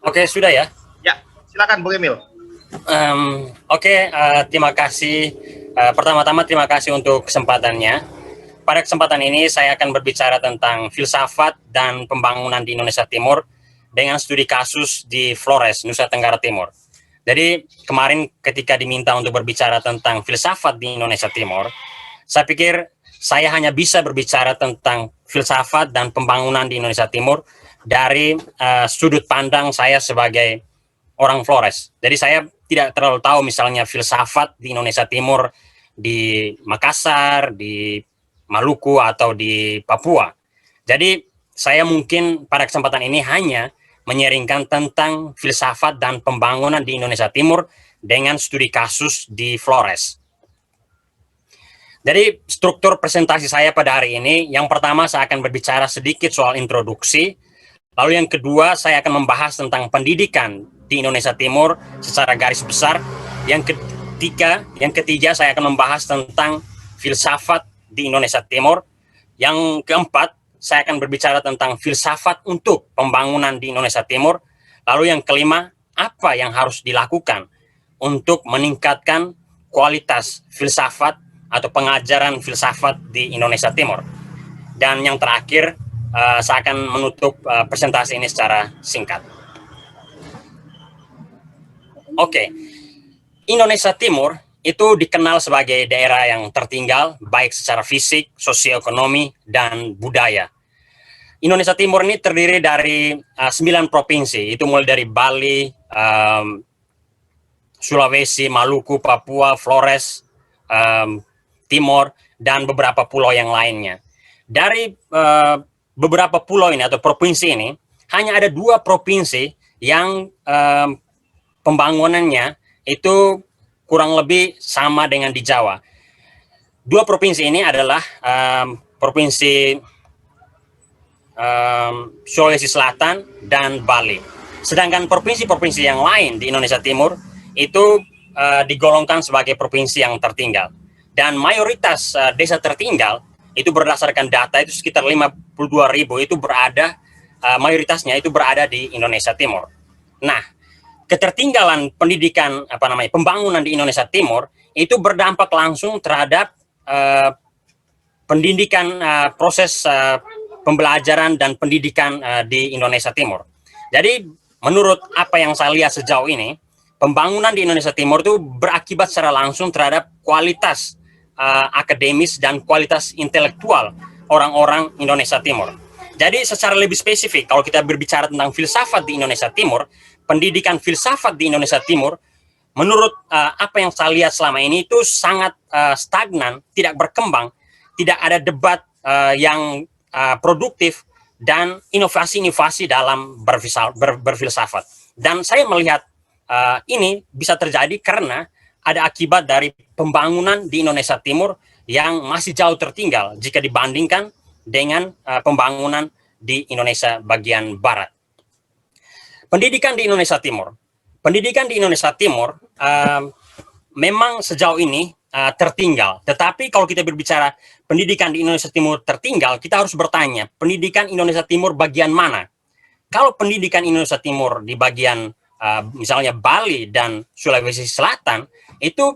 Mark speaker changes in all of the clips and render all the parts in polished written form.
Speaker 1: Oke, sudah ya.
Speaker 2: Ya, silakan Bung Emil.
Speaker 1: Terima kasih. Pertama-tama terima kasih untuk kesempatannya. Pada kesempatan ini saya akan berbicara tentang filsafat dan pembangunan di Indonesia Timur dengan studi kasus di Flores, Nusa Tenggara Timur. Jadi kemarin ketika diminta untuk berbicara tentang filsafat di Indonesia Timur, saya pikir saya hanya bisa berbicara tentang filsafat dan pembangunan di Indonesia Timur dari sudut pandang saya sebagai orang Flores. Jadi saya tidak terlalu tahu misalnya filsafat di Indonesia Timur, di Makassar, di Maluku, atau di Papua. Jadi saya mungkin pada kesempatan ini hanya menyaringkan tentang filsafat dan pembangunan di Indonesia Timur dengan studi kasus di Flores. Jadi struktur presentasi saya pada hari ini, yang pertama saya akan berbicara sedikit soal introduksi, lalu yang kedua saya akan membahas tentang pendidikan di Indonesia Timur secara garis besar, yang ketiga saya akan membahas tentang filsafat di Indonesia Timur, yang keempat saya akan berbicara tentang filsafat untuk pembangunan di Indonesia Timur, lalu yang kelima apa yang harus dilakukan untuk meningkatkan kualitas filsafat atau pengajaran filsafat di Indonesia Timur. Dan yang terakhir, saya akan menutup presentasi ini secara singkat. Oke, Indonesia Timur itu dikenal sebagai daerah yang tertinggal, baik secara fisik, sosioekonomi, dan budaya. Indonesia Timur ini terdiri dari 9 provinsi, itu mulai dari Bali, Sulawesi, Maluku, Papua, Flores, Timor, dan beberapa pulau yang lainnya. Dari beberapa pulau ini atau provinsi ini, hanya ada 2 provinsi yang pembangunannya itu kurang lebih sama dengan di Jawa. 2 provinsi ini adalah provinsi Sulawesi Selatan dan Bali. Sedangkan provinsi-provinsi yang lain di Indonesia Timur itu digolongkan sebagai provinsi yang tertinggal. Dan mayoritas desa tertinggal itu berdasarkan data itu sekitar 52.000 itu berada, mayoritasnya itu berada di Indonesia Timur. Nah, ketertinggalan pendidikan pembangunan di Indonesia Timur itu berdampak langsung terhadap pendidikan, proses pembelajaran dan pendidikan di Indonesia Timur. Jadi menurut apa yang saya lihat sejauh ini, pembangunan di Indonesia Timur itu berakibat secara langsung terhadap kualitas akademis dan kualitas intelektual orang-orang Indonesia Timur. Jadi secara lebih spesifik, kalau kita berbicara tentang filsafat di Indonesia Timur, pendidikan filsafat di Indonesia Timur, menurut apa yang saya lihat selama ini itu sangat stagnan, tidak berkembang, tidak ada debat yang produktif dan inovasi-inovasi dalam berfilsafat. Dan saya melihat ini bisa terjadi karena ada akibat dari pembangunan di Indonesia Timur yang masih jauh tertinggal jika dibandingkan dengan pembangunan di Indonesia bagian Barat. Pendidikan di Indonesia Timur. Pendidikan di Indonesia Timur memang sejauh ini tertinggal. Tetapi kalau kita berbicara pendidikan di Indonesia Timur tertinggal, kita harus bertanya, pendidikan Indonesia Timur bagian mana? Kalau pendidikan Indonesia Timur di bagian misalnya Bali dan Sulawesi Selatan, itu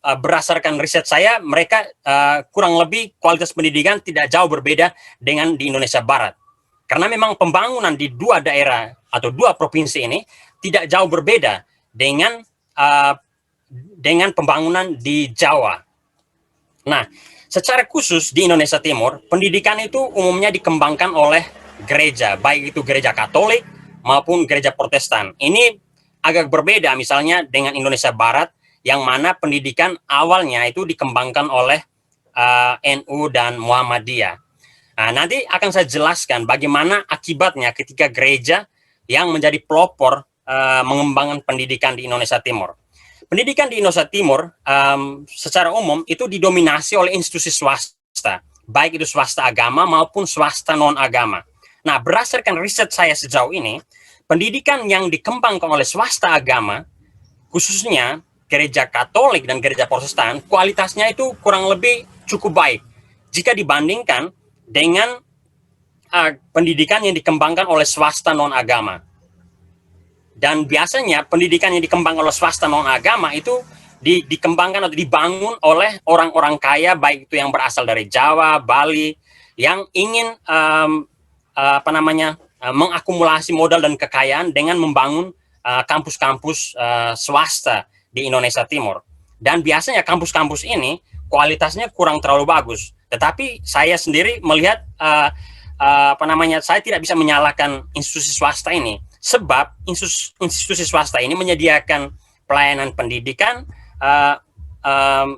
Speaker 1: berdasarkan riset saya, mereka kurang lebih kualitas pendidikan tidak jauh berbeda dengan di Indonesia Barat. Karena memang pembangunan di 2 daerah atau 2 provinsi ini tidak jauh berbeda dengan pembangunan di Jawa. Nah, secara khusus di Indonesia Timur, pendidikan itu umumnya dikembangkan oleh gereja, baik itu gereja Katolik maupun gereja Protestan. Ini agak berbeda misalnya dengan Indonesia Barat, yang mana pendidikan awalnya itu dikembangkan oleh NU dan Muhammadiyah. Nah, nanti akan saya jelaskan bagaimana akibatnya ketika gereja yang menjadi pelopor mengembangkan pendidikan di Indonesia Timur. Pendidikan di Indonesia Timur secara umum itu didominasi oleh institusi swasta, baik itu swasta agama maupun swasta non-agama. Nah, berdasarkan riset saya sejauh ini, pendidikan yang dikembangkan oleh swasta agama, khususnya gereja Katolik dan gereja Protestan, kualitasnya itu kurang lebih cukup baik jika dibandingkan dengan pendidikan yang dikembangkan oleh swasta non-agama. Dan biasanya pendidikan yang dikembangkan oleh swasta non agama itu dikembangkan atau dibangun oleh orang-orang kaya, baik itu yang berasal dari Jawa, Bali, yang ingin mengakumulasi modal dan kekayaan dengan membangun kampus-kampus swasta di Indonesia Timur. Dan biasanya kampus-kampus ini kualitasnya kurang terlalu bagus. Tetapi saya sendiri melihat saya tidak bisa menyalahkan institusi swasta ini, sebab institusi swasta ini menyediakan pelayanan pendidikan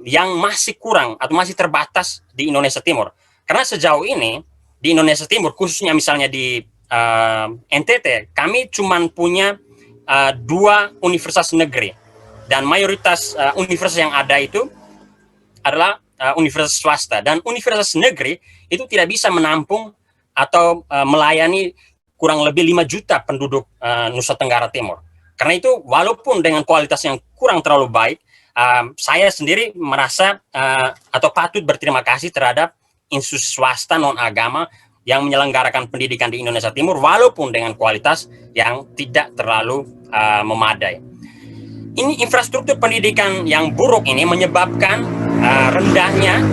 Speaker 1: yang masih kurang atau masih terbatas di Indonesia Timur. Karena sejauh ini di Indonesia Timur, khususnya misalnya di NTT, kami cuma punya 2 universitas negeri, dan mayoritas universitas yang ada itu adalah universitas swasta, dan universitas negeri itu tidak bisa menampung atau melayani kurang lebih 5 juta penduduk Nusa Tenggara Timur. Karena itu, walaupun dengan kualitas yang kurang terlalu baik, saya sendiri merasa atau patut berterima kasih terhadap institusi swasta non agama yang menyelenggarakan pendidikan di Indonesia Timur, walaupun dengan kualitas yang tidak terlalu memadai. Ini infrastruktur pendidikan yang buruk ini menyebabkan rendahnya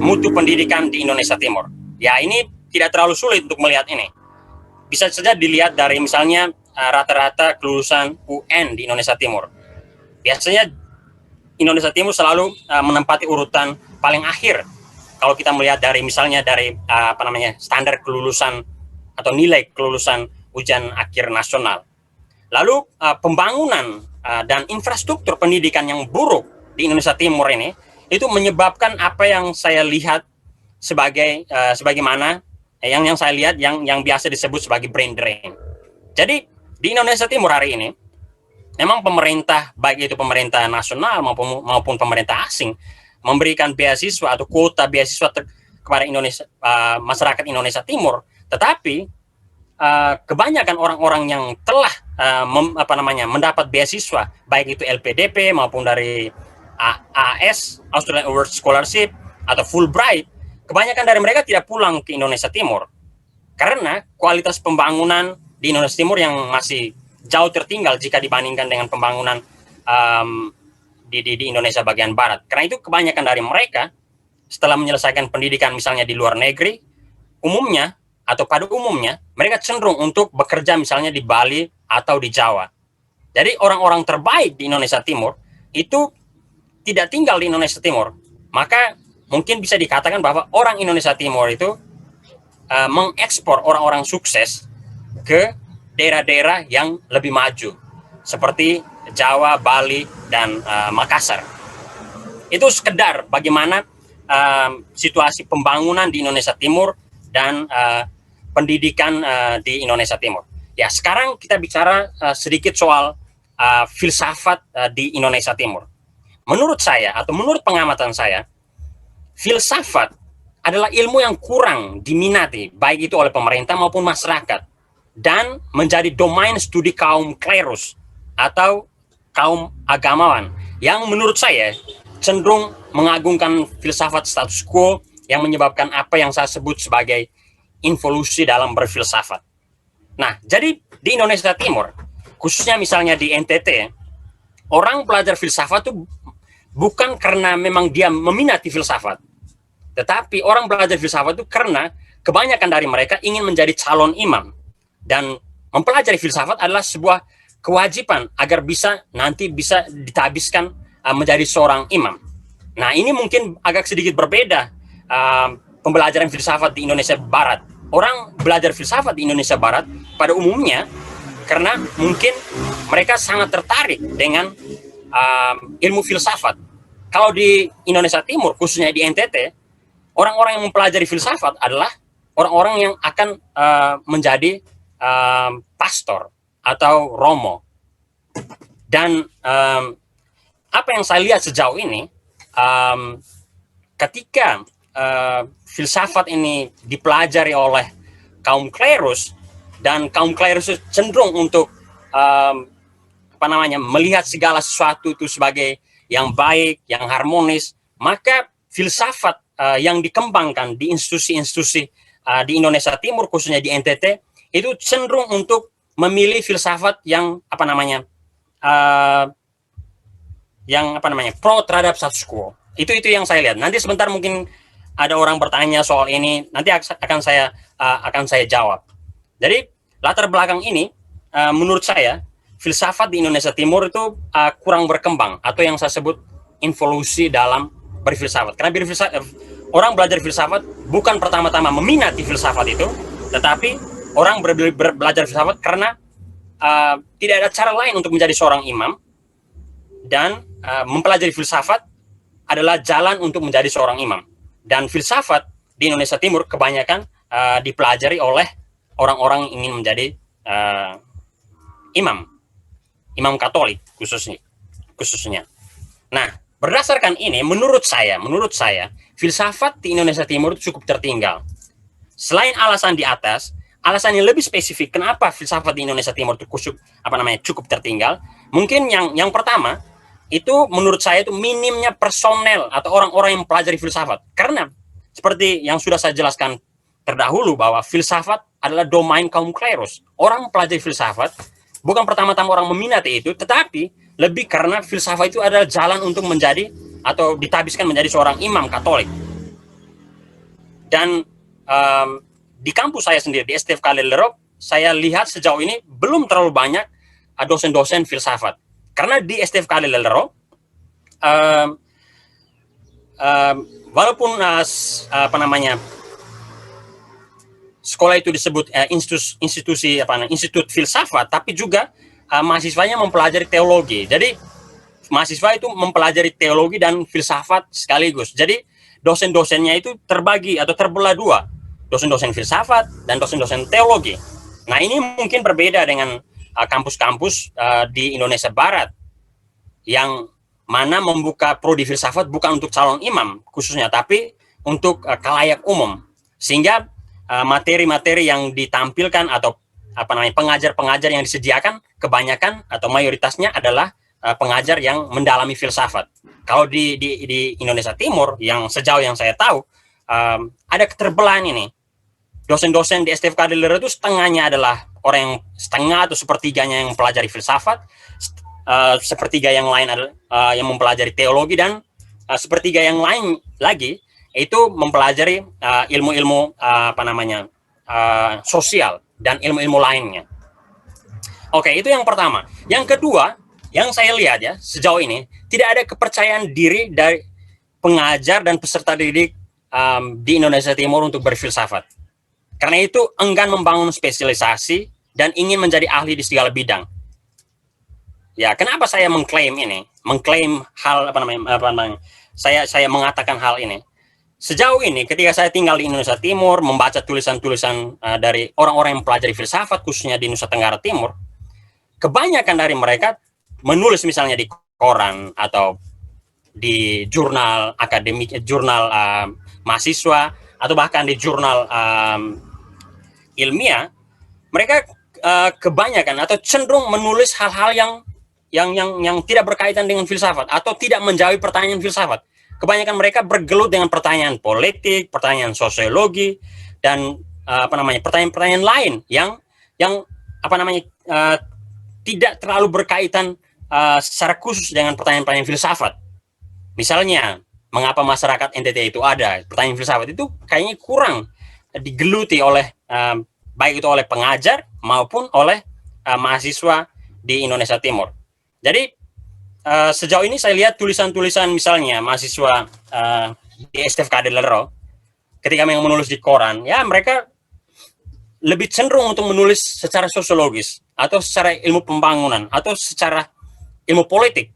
Speaker 1: mutu pendidikan di Indonesia Timur. Ya, ini tidak terlalu sulit untuk melihat ini. Bisa saja dilihat dari misalnya rata-rata kelulusan UN di Indonesia Timur. Biasanya Indonesia Timur selalu menempati urutan paling akhir kalau kita melihat dari misalnya dari standar kelulusan atau nilai kelulusan ujian akhir nasional. Lalu pembangunan dan infrastruktur pendidikan yang buruk di Indonesia Timur ini itu menyebabkan apa yang saya lihat sebagaimana yang saya lihat yang biasa disebut sebagai brain drain. Jadi di Indonesia Timur hari ini memang pemerintah, baik itu pemerintah nasional maupun pemerintah asing, memberikan beasiswa atau kuota beasiswa kepada masyarakat Indonesia Timur, tetapi kebanyakan orang-orang yang telah mendapat beasiswa, baik itu LPDP maupun dari AAS, Australian Award Scholarship, atau Fulbright, kebanyakan dari mereka tidak pulang ke Indonesia Timur karena kualitas pembangunan di Indonesia Timur yang masih jauh tertinggal jika dibandingkan dengan pembangunan di Indonesia bagian Barat. Karena itu kebanyakan dari mereka setelah menyelesaikan pendidikan misalnya di luar negeri, umumnya atau pada umumnya mereka cenderung untuk bekerja misalnya di Bali atau di Jawa. Jadi orang-orang terbaik di Indonesia Timur itu tidak tinggal di Indonesia Timur. Maka mungkin bisa dikatakan bahwa orang Indonesia Timur itu mengekspor orang-orang sukses ke daerah-daerah yang lebih maju seperti Jawa, Bali, dan Makassar. Itu sekedar bagaimana situasi pembangunan di Indonesia Timur dan pendidikan di Indonesia Timur. Ya, sekarang kita bicara sedikit soal filsafat di Indonesia Timur. Menurut saya atau menurut pengamatan saya, filsafat adalah ilmu yang kurang diminati baik itu oleh pemerintah maupun masyarakat, dan menjadi domain studi kaum klerus atau kaum agamawan yang menurut saya cenderung mengagungkan filsafat status quo yang menyebabkan apa yang saya sebut sebagai involusi dalam berfilsafat. Nah, jadi di Indonesia Timur, khususnya misalnya di NTT, orang belajar filsafat itu bukan karena memang dia meminati filsafat, tetapi orang belajar filsafat itu karena kebanyakan dari mereka ingin menjadi calon imam. Dan mempelajari filsafat adalah sebuah kewajiban agar nanti bisa ditabiskan menjadi seorang imam. Nah, ini mungkin agak sedikit berbeda pembelajaran filsafat di Indonesia Barat. Orang belajar filsafat di Indonesia Barat pada umumnya karena mungkin mereka sangat tertarik dengan ilmu filsafat. Kalau di Indonesia Timur, khususnya di NTT, orang-orang yang mempelajari filsafat adalah orang-orang yang akan menjadi pastor atau romo. Dan apa yang saya lihat sejauh ini, ketika filsafat ini dipelajari oleh kaum klerus, dan kaum klerus cenderung untuk melihat segala sesuatu itu sebagai yang baik, yang harmonis, maka filsafat yang dikembangkan di institusi-institusi di Indonesia Timur, khususnya di NTT, itu cenderung untuk memilih filsafat yang pro terhadap status quo. Itu yang saya lihat. Nanti sebentar mungkin ada orang bertanya soal ini, nanti akan saya jawab. Jadi latar belakang ini menurut saya filsafat di Indonesia Timur itu kurang berkembang, atau yang saya sebut involusi dalam berfilsafat. Karena orang belajar filsafat bukan pertama-tama meminati filsafat itu, tetapi orang belajar filsafat karena tidak ada cara lain untuk menjadi seorang imam, dan mempelajari filsafat adalah jalan untuk menjadi seorang imam. Dan filsafat di Indonesia Timur kebanyakan dipelajari oleh orang-orang yang ingin menjadi imam Katolik khususnya. Nah, berdasarkan ini, menurut saya filsafat di Indonesia Timur itu cukup tertinggal. Selain alasan di atas, alasan yang lebih spesifik kenapa filsafat di Indonesia Timur itu cukup tertinggal, mungkin yang pertama itu menurut saya itu minimnya personel atau orang-orang yang mempelajari filsafat. Karena seperti yang sudah saya jelaskan terdahulu bahwa filsafat adalah domain kaum klerus. Orang mempelajari filsafat bukan pertama-tama orang meminati itu, tetapi lebih karena filsafat itu adalah jalan untuk menjadi atau ditabiskan menjadi seorang imam Katolik. Dan di kampus saya sendiri, di STF Kalilerop, saya lihat sejauh ini belum terlalu banyak dosen-dosen filsafat. Karena di STF Kalilerop, walaupun sekolah itu disebut institut filsafat, tapi juga mahasiswanya mempelajari teologi. Jadi mahasiswa itu mempelajari teologi dan filsafat sekaligus. Jadi dosen-dosennya itu terbagi atau terbelah dua, dosen-dosen filsafat dan dosen-dosen teologi. Nah, ini mungkin berbeda dengan kampus-kampus di Indonesia Barat yang mana membuka prodi filsafat bukan untuk calon imam khususnya, tapi untuk khalayak umum, sehingga materi-materi yang ditampilkan atau pengajar-pengajar yang disediakan kebanyakan atau mayoritasnya adalah pengajar yang mendalami filsafat. Kalau di Indonesia Timur, yang sejauh yang saya tahu, ada keterbelahan ini. Dosen-dosen di STF Kaliler itu setengahnya adalah orang yang setengah atau sepertiganya yang mempelajari filsafat, sepertiga yang lain adalah yang mempelajari teologi, dan sepertiga yang lain lagi itu mempelajari ilmu-ilmu sosial dan ilmu-ilmu lainnya. Oke, itu yang pertama. Yang kedua, yang saya lihat ya sejauh ini tidak ada kepercayaan diri dari pengajar dan peserta didik di Indonesia Timur untuk berfilsafat. Karena itu enggan membangun spesialisasi dan ingin menjadi ahli di segala bidang. Ya, kenapa saya mengklaim ini? Mengklaim hal saya mengatakan hal ini. Sejauh ini ketika saya tinggal di Indonesia Timur, membaca tulisan-tulisan dari orang-orang yang mempelajari filsafat khususnya di Nusa Tenggara Timur, kebanyakan dari mereka menulis misalnya di koran atau di jurnal akademik, jurnal mahasiswa, atau bahkan di jurnal ilmiah, mereka kebanyakan atau cenderung menulis hal-hal yang tidak berkaitan dengan filsafat atau tidak menjawab pertanyaan filsafat. Kebanyakan mereka bergelut dengan pertanyaan politik, pertanyaan sosiologi, dan pertanyaan-pertanyaan lain yang tidak terlalu berkaitan secara khusus dengan pertanyaan-pertanyaan filsafat. Misalnya, mengapa masyarakat NTT itu ada? Pertanyaan filsafat itu kayaknya kurang digeluti oleh baik itu oleh pengajar maupun oleh mahasiswa di Indonesia Timur. Jadi sejauh ini saya lihat tulisan-tulisan misalnya mahasiswa di STF Kalilerop ketika yang menulis di koran, ya mereka lebih cenderung untuk menulis secara sosiologis atau secara ilmu pembangunan atau secara ilmu politik.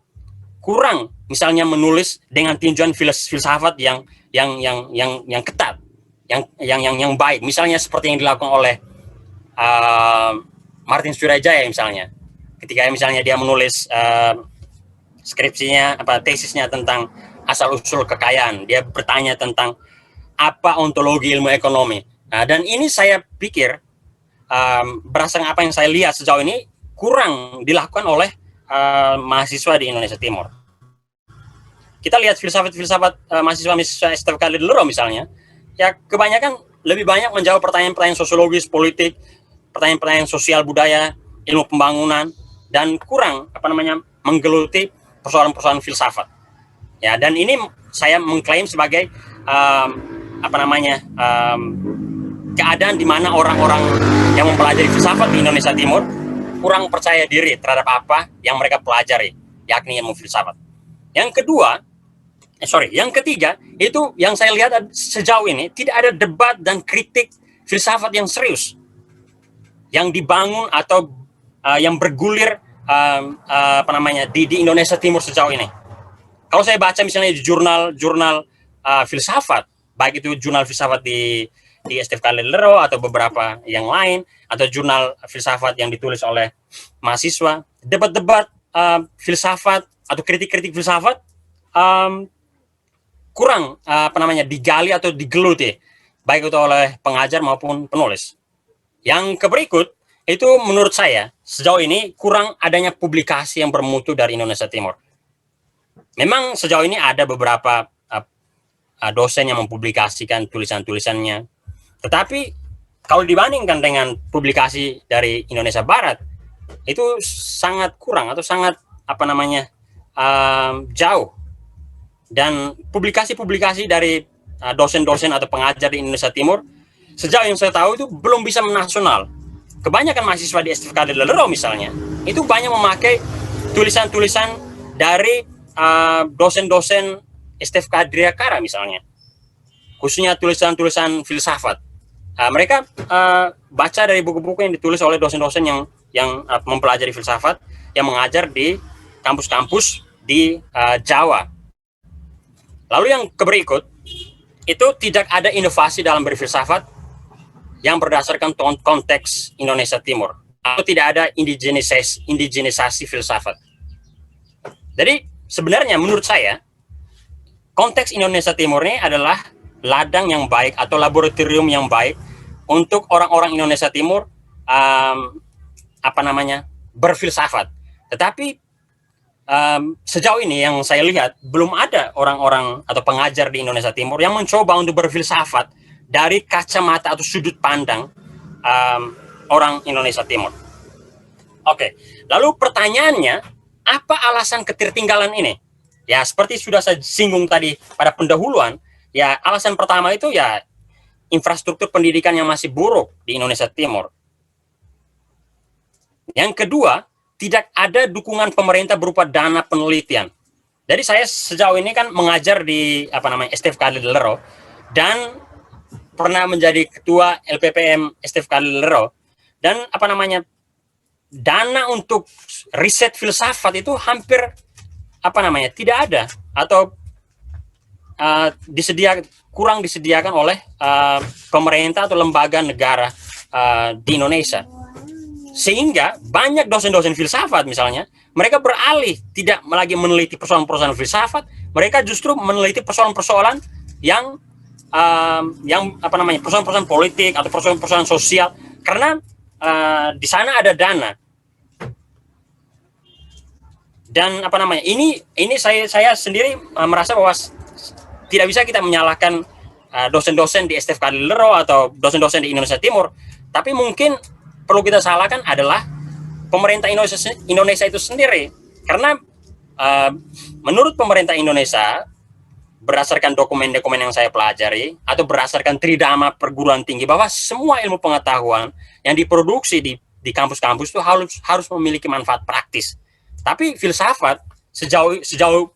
Speaker 1: Kurang misalnya menulis dengan tinjauan filsafat yang ketat, yang baik. Misalnya seperti yang dilakukan oleh Martin Surajaya misalnya. Ketika misalnya dia menulis skripsinya tesisnya tentang asal usul kekayaan, dia bertanya tentang apa ontologi ilmu ekonomi. Dan ini saya pikir berdasarkan apa yang saya lihat sejauh ini kurang dilakukan oleh mahasiswa di Indonesia Timur. Kita lihat filsafat mahasiswa STF Kalilerop misalnya, ya kebanyakan lebih banyak menjawab pertanyaan-pertanyaan sosiologis, politik, pertanyaan-pertanyaan sosial budaya, ilmu pembangunan, dan kurang menggeluti persoalan-persoalan filsafat. Ya, dan ini saya mengklaim sebagai keadaan di mana orang-orang yang mempelajari filsafat di Indonesia Timur kurang percaya diri terhadap apa yang mereka pelajari, yakni ilmu filsafat. Yang ketiga, itu yang saya lihat sejauh ini tidak ada debat dan kritik filsafat yang serius, yang dibangun atau yang bergulir di Indonesia Timur sejauh ini. Kalau saya baca misalnya di jurnal filsafat, baik itu jurnal filsafat di STF Kalilero atau beberapa yang lain, atau jurnal filsafat yang ditulis oleh mahasiswa, debat-debat filsafat atau kritik-kritik filsafat kurang digali atau digeluti, baik itu oleh pengajar maupun penulis. Yang berikut itu menurut saya sejauh ini kurang adanya publikasi yang bermutu dari Indonesia Timur. Memang sejauh ini ada beberapa dosen yang mempublikasikan tulisan-tulisannya, tetapi kalau dibandingkan dengan publikasi dari Indonesia Barat, itu sangat kurang atau sangat jauh. Dan publikasi-publikasi dari dosen-dosen atau pengajar di Indonesia Timur, sejauh yang saya tahu itu belum bisa menasional. Kebanyakan mahasiswa di STF Kalilero misalnya, itu banyak memakai tulisan-tulisan dari dosen-dosen STF Kadriakara misalnya, khususnya tulisan-tulisan filsafat. Mereka baca dari buku-buku yang ditulis oleh dosen-dosen yang mempelajari filsafat, yang mengajar di kampus-kampus di Jawa. Lalu yang berikut, itu tidak ada inovasi dalam berfilsafat yang berdasarkan konteks Indonesia Timur, atau tidak ada indigenisasi filsafat. Jadi sebenarnya menurut saya, konteks Indonesia Timur ini adalah ladang yang baik atau laboratorium yang baik untuk orang-orang Indonesia Timur berfilsafat. Tetapi sejauh ini yang saya lihat belum ada orang-orang atau pengajar di Indonesia Timur yang mencoba untuk berfilsafat dari kacamata atau sudut pandang orang Indonesia Timur. Oke, lalu pertanyaannya, apa alasan ketertinggalan ini? Ya, seperti sudah saya singgung tadi pada pendahuluan, ya alasan pertama itu ya infrastruktur pendidikan yang masih buruk di Indonesia Timur. Yang kedua, tidak ada dukungan pemerintah berupa dana penelitian. Jadi saya sejauh ini kan mengajar di STF Kalilero dan pernah menjadi ketua LPPM STF Kalilero, dan dana untuk riset filsafat itu hampir tidak ada atau kurang disediakan oleh pemerintah atau lembaga negara di Indonesia. Sehingga banyak dosen-dosen filsafat misalnya, mereka beralih tidak lagi meneliti persoalan-persoalan filsafat, mereka justru meneliti persoalan-persoalan yang persoalan-persoalan politik atau persoalan-persoalan sosial, karena di sana ada dana. Dan ini saya sendiri merasa bahwa tidak bisa kita menyalahkan dosen-dosen di STF Kalilero atau dosen-dosen di Indonesia Timur, tapi mungkin perlu kita salahkan adalah pemerintah Indonesia itu sendiri, karena menurut pemerintah Indonesia, berdasarkan dokumen-dokumen yang saya pelajari atau berdasarkan tridharma perguruan tinggi, bahwa semua ilmu pengetahuan yang diproduksi di kampus-kampus itu harus memiliki manfaat praktis. Tapi filsafat sejauh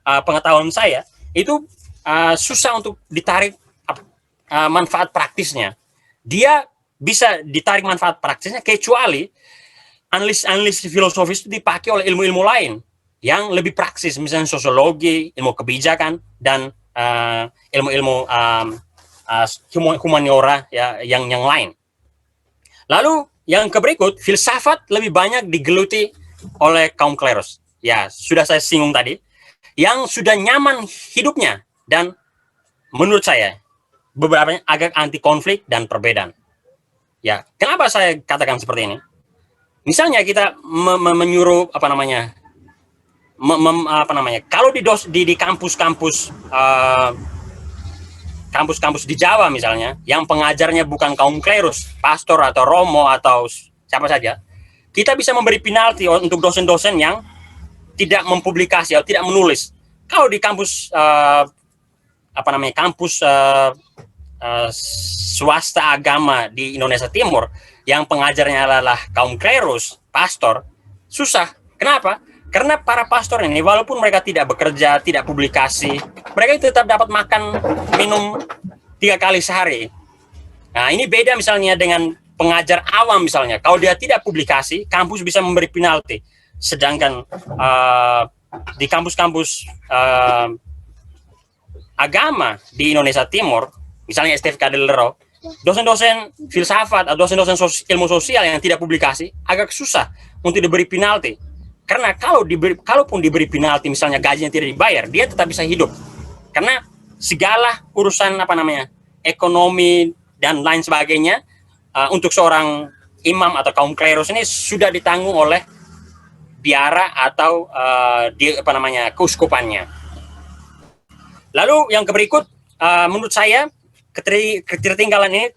Speaker 1: pengetahuan saya itu susah untuk ditarik manfaat praktisnya. Dia bisa ditarik manfaat praktisnya kecuali analisis filosofis itu dipakai oleh ilmu-ilmu lain yang lebih praksis, misalnya sosiologi, ilmu kebijakan, dan ilmu-ilmu humaniora ya, yang lain. Lalu yang berikut, filsafat lebih banyak digeluti oleh kaum klerus. Ya, sudah saya singgung tadi, yang sudah nyaman hidupnya, dan menurut saya beberapa agak anti konflik dan perbedaan. Ya, kenapa saya katakan seperti ini? Misalnya kita menyuruh kalau di kampus-kampus kampus-kampus di Jawa misalnya, yang pengajarnya bukan kaum klerus, pastor atau romo atau siapa saja, kita bisa memberi penalti untuk dosen-dosen yang tidak mempublikasi atau tidak menulis. Kalau di kampus swasta agama di Indonesia Timur yang pengajarnya adalah kaum klerus, pastor, susah. Kenapa? Karena para pastor ini walaupun mereka tidak bekerja, tidak publikasi, mereka tetap dapat makan, minum 3 kali sehari. Nah, ini beda misalnya dengan pengajar awam misalnya. Kalau dia tidak publikasi, kampus bisa memberi penalti. Sedangkan di kampus-kampus agama di Indonesia Timur, misalnya STFK Delero, dosen-dosen filsafat atau dosen-dosen ilmu sosial yang tidak publikasi agak susah untuk diberi penalti. Karena kalaupun diberi penalti, misalnya gajinya tidak dibayar, dia tetap bisa hidup. Karena segala urusan ekonomi dan lain sebagainya untuk seorang imam atau kaum klerus ini sudah ditanggung oleh biara atau keuskupannya. Lalu yang berikut, menurut saya ketertinggalan ini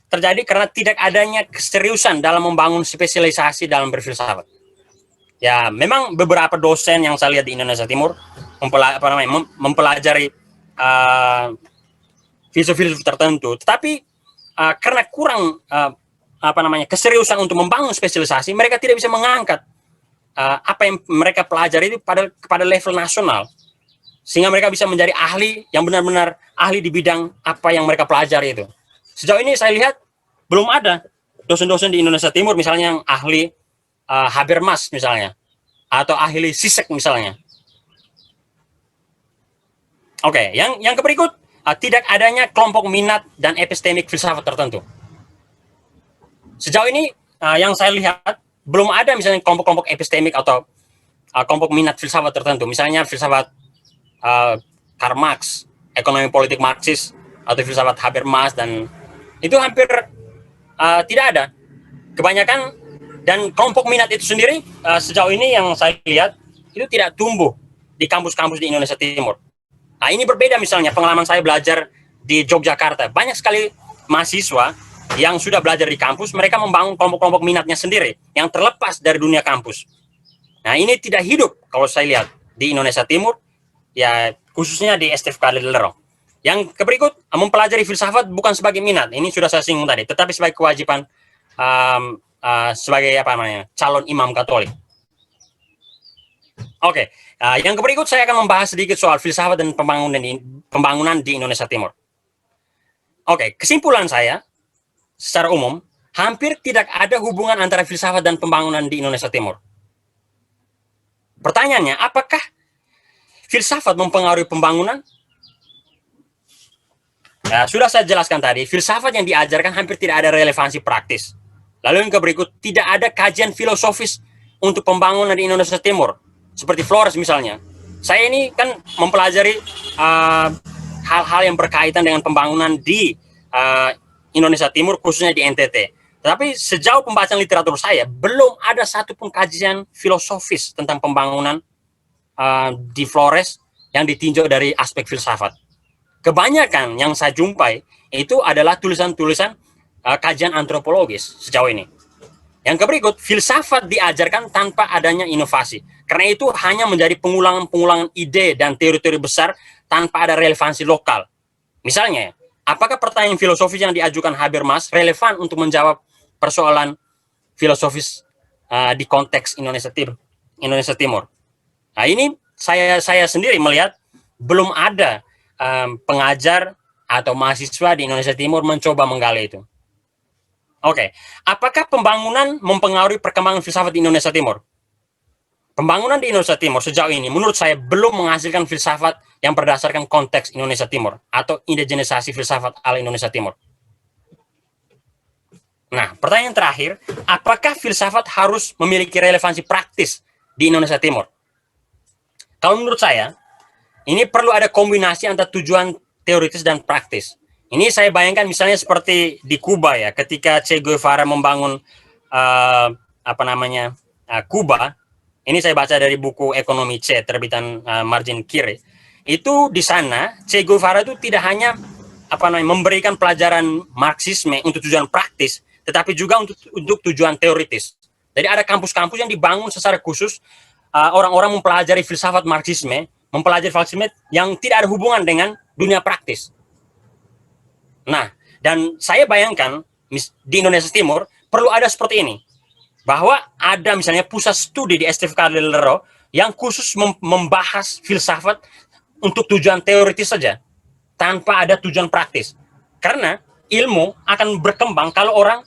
Speaker 1: terjadi karena tidak adanya keseriusan dalam membangun spesialisasi dalam berfilsafat. Ya, memang beberapa dosen yang saya lihat di Indonesia Timur mempelajari filsuf-filsuf tertentu, tetapi karena kurang keseriusan untuk membangun spesialisasi, mereka tidak bisa mengangkat apa yang mereka pelajari itu kepada level nasional, sehingga mereka bisa menjadi ahli yang benar-benar ahli di bidang apa yang mereka pelajari itu. Sejauh ini saya lihat belum ada dosen-dosen di Indonesia Timur misalnya yang ahli Habermas misalnya, atau ahli Zizek misalnya. Oke, yang berikut, tidak adanya kelompok minat dan epistemik filsafat tertentu. Sejauh ini yang saya lihat belum ada misalnya kelompok-kelompok epistemik atau kelompok minat filsafat tertentu, misalnya filsafat Karl Marx, ekonomi politik Marxis, atau filsafat Habermas, dan itu hampir tidak ada. Kebanyakan, dan kelompok minat itu sendiri sejauh ini yang saya lihat itu tidak tumbuh di kampus-kampus di Indonesia Timur. Nah, ini berbeda misalnya pengalaman saya belajar di Yogyakarta. Banyak sekali mahasiswa yang sudah belajar di kampus, mereka membangun kelompok-kelompok minatnya sendiri yang terlepas dari dunia kampus. Nah, ini tidak hidup kalau saya lihat di Indonesia Timur, ya khususnya di STFK Delero. Yang berikut, mempelajari filsafat bukan sebagai minat, ini sudah saya singgung tadi, tetapi sebagai kewajiban sebagai calon imam Katolik. Oke, yang berikut saya akan membahas sedikit soal filsafat dan pembangunan di Indonesia Timur. Oke, kesimpulan saya secara umum, hampir tidak ada hubungan antara filsafat dan pembangunan di Indonesia Timur. Pertanyaannya, apakah filsafat mempengaruhi pembangunan? Ya, sudah saya jelaskan tadi, filsafat yang diajarkan hampir tidak ada relevansi praktis. Lalu yang berikut, tidak ada kajian filosofis untuk pembangunan di Indonesia Timur, seperti Flores misalnya. Saya ini kan mempelajari hal-hal yang berkaitan dengan pembangunan di Indonesia Timur, khususnya di NTT. Tetapi sejauh pembacaan literatur saya, belum ada satupun kajian filosofis tentang pembangunan di Flores yang ditinjau dari aspek filsafat. Kebanyakan yang saya jumpai itu adalah tulisan-tulisan kajian antropologis sejauh ini. Yang berikut, filsafat diajarkan tanpa adanya inovasi. Karena itu hanya menjadi pengulangan-pengulangan ide dan teori-teori besar tanpa ada relevansi lokal. Misalnya, apakah pertanyaan filosofis yang diajukan Habermas relevan untuk menjawab persoalan filosofis di konteks Indonesia Timur? Nah, ini saya sendiri melihat belum ada pengajar atau mahasiswa di Indonesia Timur mencoba menggali itu. Oke, apakah pembangunan mempengaruhi perkembangan filsafat di Indonesia Timur? Pembangunan di Indonesia Timur sejauh ini menurut saya belum menghasilkan filsafat yang berdasarkan konteks Indonesia Timur atau indigenisasi filsafat ala Indonesia Timur. Nah, pertanyaan terakhir, apakah filsafat harus memiliki relevansi praktis di Indonesia Timur? Kalau menurut saya, ini perlu ada kombinasi antara tujuan teoritis dan praktis. Ini saya bayangkan misalnya seperti di Kuba ya, ketika Che Guevara membangun Kuba. Ini saya baca dari buku Ekonomi C terbitan Margin Kiri. Itu di sana Che Guevara itu tidak hanya memberikan pelajaran Marxisme untuk tujuan praktis, tetapi juga untuk tujuan teoritis. Jadi ada kampus-kampus yang dibangun secara khusus orang-orang mempelajari filsafat Marxisme, mempelajari Marxisme yang tidak ada hubungan dengan dunia praktis. Nah, dan saya bayangkan di Indonesia Timur perlu ada seperti ini, bahwa ada misalnya pusat studi di STF Kalideres yang khusus membahas filsafat untuk tujuan teoritis saja, tanpa ada tujuan praktis. Karena ilmu akan berkembang kalau orang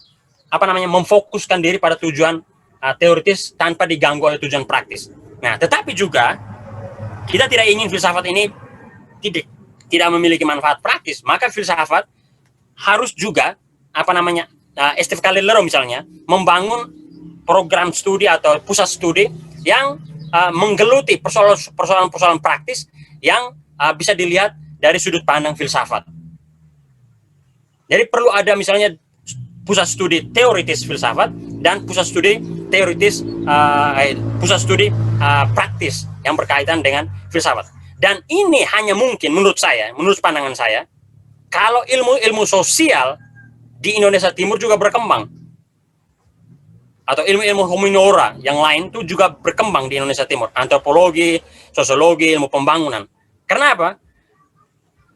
Speaker 1: memfokuskan diri pada tujuan teoritis tanpa diganggu oleh tujuan praktis. Nah, tetapi juga kita tidak ingin filsafat ini tidak memiliki manfaat praktis, maka filsafat harus juga STF Kalideres misalnya membangun program studi atau pusat studi yang menggeluti persoalan-persoalan praktis yang bisa dilihat dari sudut pandang filsafat. Jadi perlu ada misalnya pusat studi teoritis filsafat dan pusat studi teoritis praktis yang berkaitan dengan filsafat. Dan ini hanya mungkin menurut pandangan saya, kalau ilmu-ilmu sosial di Indonesia Timur juga berkembang, atau ilmu-ilmu humaniora yang lain itu juga berkembang di Indonesia Timur, antropologi, sosiologi, ilmu pembangunan. Kenapa?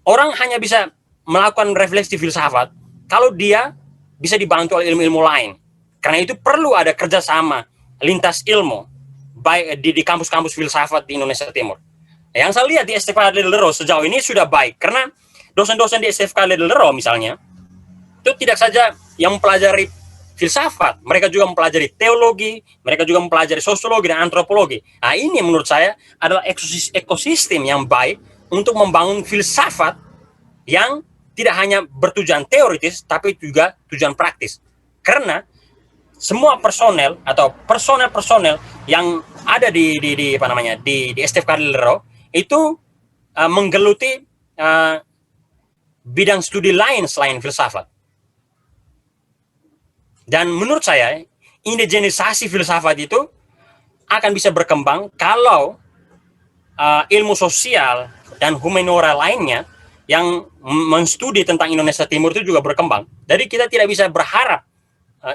Speaker 1: Orang hanya bisa melakukan refleksi filsafat kalau dia bisa dibantu oleh ilmu-ilmu lain. Karena itu perlu ada kerjasama lintas ilmu baik di kampus-kampus filsafat di Indonesia Timur. Yang saya lihat di STF Kalideres sejauh ini sudah baik, karena dosen-dosen di STF Kalideres misalnya itu tidak saja yang mempelajari filsafat, mereka juga mempelajari teologi, mereka juga mempelajari sosiologi dan antropologi. Nah, ini menurut saya adalah ekosistem yang baik untuk membangun filsafat yang tidak hanya bertujuan teoritis, tapi juga tujuan praktis. Karena semua personel atau personel yang ada di STF Kalideres itu menggeluti bidang studi lain selain filsafat. Dan menurut saya, indigenisasi filsafat itu akan bisa berkembang kalau ilmu sosial dan humaniora lainnya yang menstudi tentang Indonesia Timur itu juga berkembang. Jadi kita tidak bisa berharap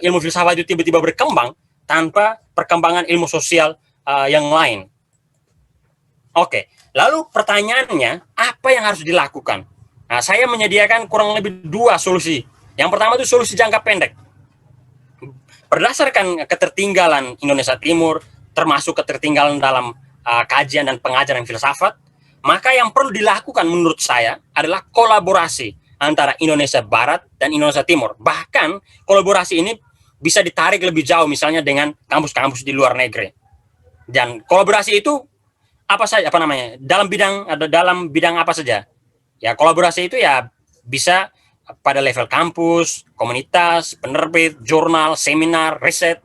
Speaker 1: ilmu filsafat itu tiba-tiba berkembang tanpa perkembangan ilmu sosial yang lain. Oke, lalu pertanyaannya, apa yang harus dilakukan? Nah, saya menyediakan kurang lebih 2 solusi. Yang pertama itu solusi jangka pendek. Berdasarkan ketertinggalan Indonesia Timur, termasuk ketertinggalan dalam kajian dan pengajaran filsafat, maka yang perlu dilakukan menurut saya adalah kolaborasi antara Indonesia Barat dan Indonesia Timur. Bahkan kolaborasi ini bisa ditarik lebih jauh misalnya dengan kampus-kampus di luar negeri. Dan kolaborasi itu dalam bidang apa saja? Ya, kolaborasi itu ya bisa pada level kampus, komunitas, penerbit, jurnal, seminar, riset,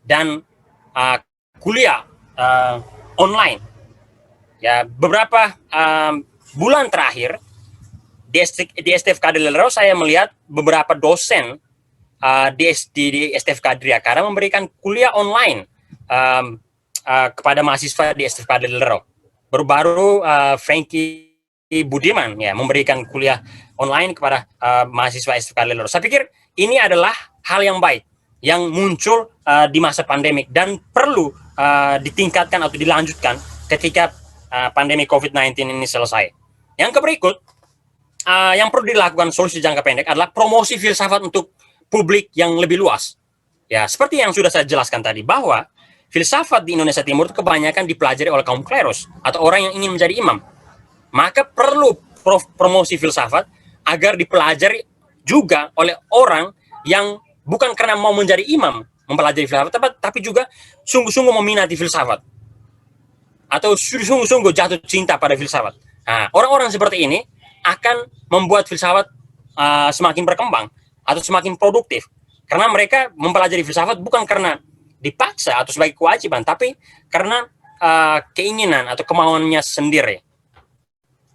Speaker 1: dan kuliah online. Ya, beberapa bulan terakhir di STF Kalideres saya melihat beberapa dosen di STF Kadriakara memberikan kuliah online kepada mahasiswa di STF Kalideres. Baru-baru Frankie Budiman ya memberikan kuliah online kepada mahasiswa STF Kalideres. Saya pikir ini adalah hal yang baik yang muncul di masa pandemik dan perlu ditingkatkan atau dilanjutkan ketika pandemi COVID-19 ini selesai. Yang berikut, yang perlu dilakukan solusi jangka pendek adalah promosi filsafat untuk publik yang lebih luas. Ya, seperti yang sudah saya jelaskan tadi, bahwa filsafat di Indonesia Timur itu kebanyakan dipelajari oleh kaum klerus atau orang yang ingin menjadi imam. Maka perlu promosi filsafat agar dipelajari juga oleh orang yang bukan karena mau menjadi imam mempelajari filsafat, tapi juga sungguh-sungguh meminati filsafat atau sungguh-sungguh jatuh cinta pada filsafat. Nah, orang-orang seperti ini akan membuat filsafat semakin berkembang atau semakin produktif, karena mereka mempelajari filsafat bukan karena dipaksa atau sebagai kewajiban, tapi karena keinginan atau kemauannya sendiri.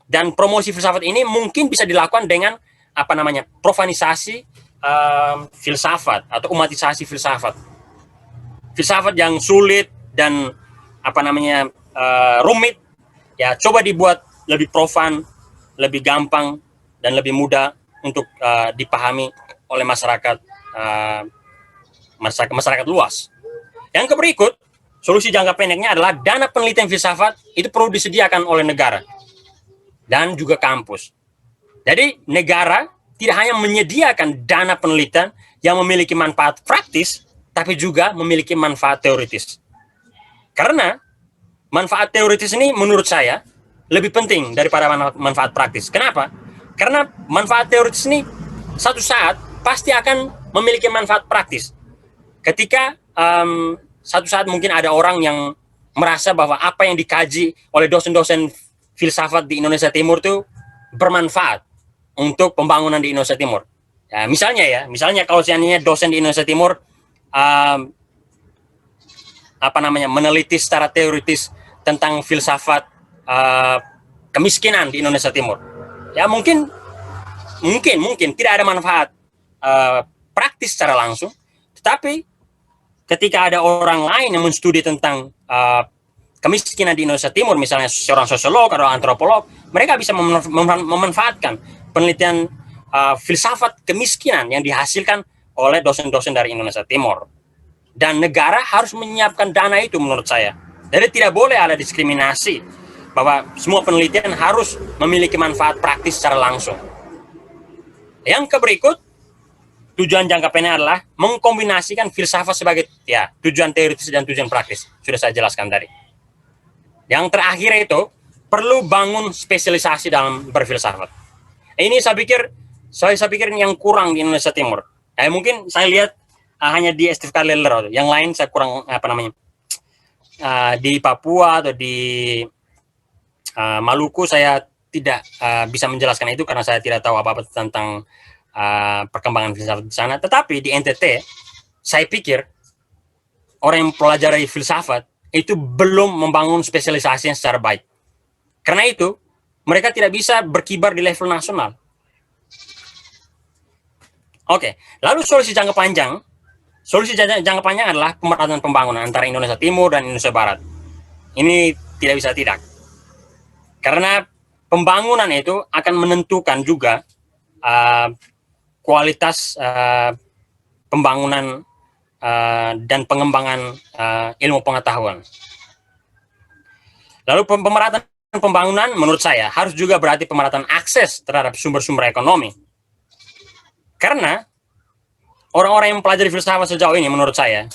Speaker 1: Dan promosi filsafat ini mungkin bisa dilakukan dengan profanisasi filsafat atau umatisasi filsafat. Filsafat yang sulit dan rumit, ya coba dibuat lebih profan, lebih gampang dan lebih mudah untuk dipahami oleh masyarakat luas. Yang berikut, solusi jangka pendeknya adalah dana penelitian filsafat itu perlu disediakan oleh negara dan juga kampus. Jadi negara tidak hanya menyediakan dana penelitian yang memiliki manfaat praktis, tapi juga memiliki manfaat teoritis. Karena manfaat teoritis ini menurut saya lebih penting daripada manfaat praktis. Kenapa? Karena manfaat teoritis ini satu saat pasti akan memiliki manfaat praktis. Ketika satu saat mungkin ada orang yang merasa bahwa apa yang dikaji oleh dosen-dosen filsafat di Indonesia Timur itu bermanfaat untuk pembangunan di Indonesia Timur. Ya, misalnya kalau seandainya dosen di Indonesia Timur meneliti secara teoritis tentang filsafat kemiskinan di Indonesia Timur, ya mungkin tidak ada manfaat praktis secara langsung, tetapi ketika ada orang lain yang menstudi tentang kemiskinan di Indonesia Timur, misalnya seorang sosiolog atau antropolog, mereka bisa memanfaatkan penelitian filsafat kemiskinan yang dihasilkan oleh dosen-dosen dari Indonesia Timur. Dan negara harus menyiapkan dana itu menurut saya. Jadi tidak boleh ada diskriminasi bahwa semua penelitian harus memiliki manfaat praktis secara langsung. Yang berikut, tujuan jangka pendek adalah mengkombinasikan filsafat sebagai tujuan teoritis dan tujuan praktis. Sudah saya jelaskan tadi. Yang terakhir itu perlu bangun spesialisasi dalam berfilsafat. Ini saya pikir yang kurang di Indonesia Timur. Mungkin saya lihat hanya di STF Kalelero, yang lain saya kurang di Papua atau di Maluku saya tidak bisa menjelaskan itu karena saya tidak tahu apa-apa tentang perkembangan filsafat di sana. Tetapi di NTT saya pikir orang yang mempelajari filsafat itu belum membangun spesialisasi yang secara baik. Karena itu mereka tidak bisa berkibar di level nasional. Oke, lalu solusi jangka panjang. Solusi jangka panjang adalah pemerataan pembangunan antara Indonesia Timur dan Indonesia Barat. Ini tidak bisa tidak. Karena pembangunan itu akan menentukan juga kualitas pembangunan dan pengembangan ilmu pengetahuan. Lalu pemerataan pembangunan menurut saya harus juga berarti pemerataan akses terhadap sumber-sumber ekonomi. Karena orang-orang yang mempelajari filsafat sejauh ini menurut saya,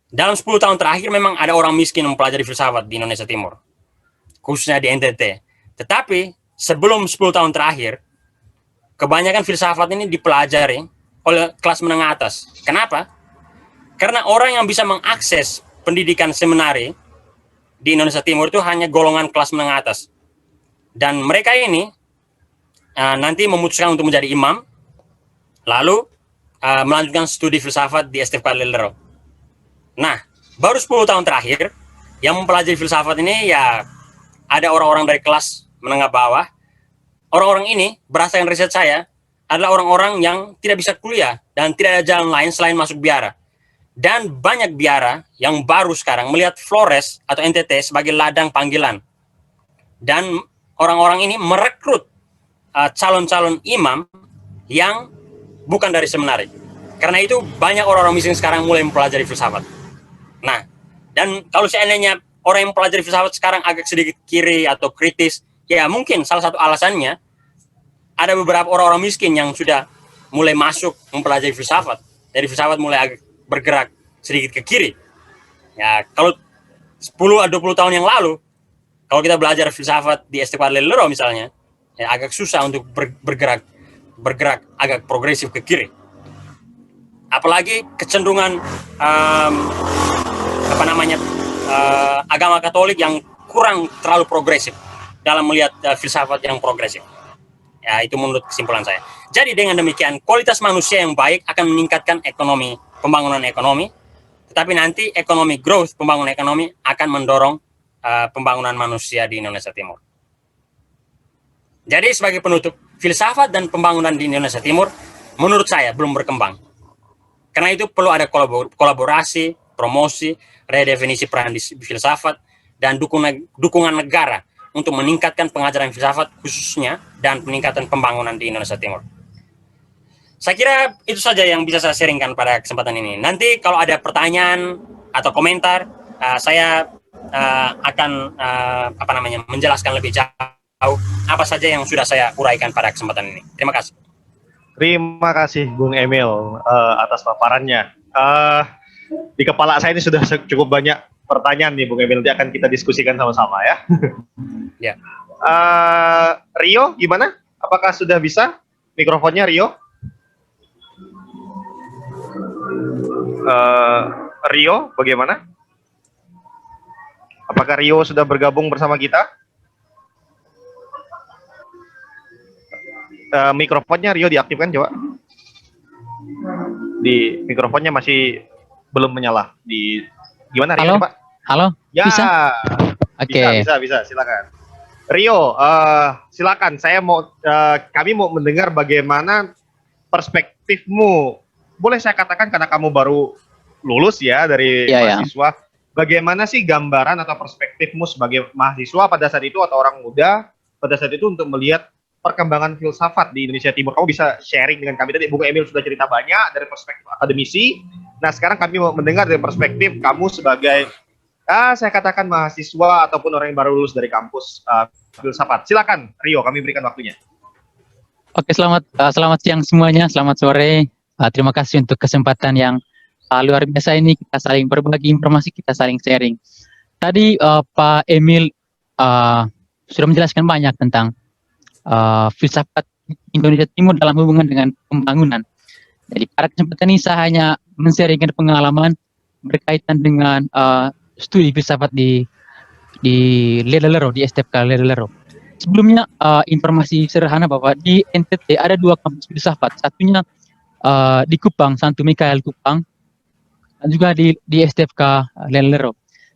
Speaker 1: dalam 10 tahun terakhir memang ada orang miskin yang mempelajari filsafat di Indonesia Timur, khususnya di NTT. Tetapi sebelum 10 tahun terakhir, kebanyakan filsafat ini dipelajari oleh kelas menengah atas. Kenapa? Karena orang yang bisa mengakses pendidikan seminari di Indonesia Timur itu hanya golongan kelas menengah atas. Dan mereka ini nanti memutuskan untuk menjadi imam, lalu melanjutkan studi filsafat di STF Kalelero. Nah, baru 10 tahun terakhir, yang mempelajari filsafat ini ya ada orang-orang dari kelas menengah bawah. Orang-orang ini, berdasarkan riset saya, adalah orang-orang yang tidak bisa kuliah dan tidak ada jalan lain selain masuk biara. Dan banyak biara yang baru sekarang melihat Flores atau NTT sebagai ladang panggilan. Dan orang-orang ini merekrut calon-calon imam yang bukan dari seminari. Karena itu banyak orang-orang miskin sekarang mulai mempelajari filsafat. Nah, dan kalau seandainya orang yang mempelajari filsafat sekarang agak sedikit kiri atau kritis, ya mungkin salah satu alasannya ada beberapa orang-orang miskin yang sudah mulai masuk mempelajari filsafat. Jadi filsafat mulai agak bergerak sedikit ke kiri. Ya, kalau 10 atau 20 tahun yang lalu, kalau kita belajar filsafat di STF Kalelero misalnya, ya agak susah untuk bergerak agak progresif ke kiri. Apalagi kecenderungan agama Katolik yang kurang terlalu progresif dalam melihat filsafat yang progresif. Ya, itu menurut kesimpulan saya. Jadi dengan demikian, kualitas manusia yang baik akan meningkatkan ekonomi, pembangunan ekonomi, tetapi nanti ekonomi growth, pembangunan ekonomi akan mendorong pembangunan manusia di Indonesia Timur. Jadi sebagai penutup, filsafat dan pembangunan di Indonesia Timur menurut saya belum berkembang. Karena itu perlu ada kolaborasi, promosi, redefinisi peran di filsafat, dan dukungan negara untuk meningkatkan pengajaran filsafat khususnya dan peningkatan pembangunan di Indonesia Timur. Saya kira itu saja yang bisa saya sharingkan pada kesempatan ini. Nanti kalau ada pertanyaan atau komentar, saya akan menjelaskan lebih jauh apa saja yang sudah saya uraikan pada kesempatan ini. Terima kasih.
Speaker 2: Terima kasih Bung Emil atas paparannya. Di kepala saya ini sudah cukup banyak pertanyaan nih Bung Emil, nanti akan kita diskusikan sama-sama ya.
Speaker 1: Ya.
Speaker 2: Rio gimana? Apakah sudah bisa mikrofonnya Rio? Rio bagaimana? Apakah Rio sudah bergabung bersama kita? Mikrofonnya Rio diaktifkan coba. Di mikrofonnya masih belum menyala. Di gimana Rio?
Speaker 3: Halo?
Speaker 2: Coba?
Speaker 3: Halo?
Speaker 2: Ya.
Speaker 3: Bisa? Oke.
Speaker 2: Bisa, silakan. Rio, silakan. Kami mau mendengar bagaimana perspektifmu. Boleh saya katakan karena kamu baru lulus ya dari mahasiswa. Bagaimana sih gambaran atau perspektifmu sebagai mahasiswa pada saat itu atau orang muda pada saat itu untuk melihat perkembangan filsafat di Indonesia Timur? Kamu bisa sharing dengan kami. Tadi Bung Emil sudah cerita banyak dari perspektif akademisi. Nah, sekarang kami mau mendengar dari perspektif kamu sebagai saya katakan mahasiswa ataupun orang yang baru lulus dari kampus filsafat. Silakan Rio, kami berikan waktunya.
Speaker 3: Oke, selamat siang semuanya, selamat sore. Terima kasih untuk kesempatan yang luar biasa ini, kita saling berbagi informasi, kita saling sharing. Tadi Pak Emil sudah menjelaskan banyak tentang filsafat Indonesia Timur dalam hubungan dengan pembangunan. Jadi pada kesempatan ini saya hanya men-sharingkan pengalaman berkaitan dengan studi filsafat di Ledellero, di STFK Ledellero. Sebelumnya informasi sederhana bahwa di NTT ada 2 kampus filsafat, satunya di Kupang, Santo Mikael Kupang, dan juga di STFK Ledellero.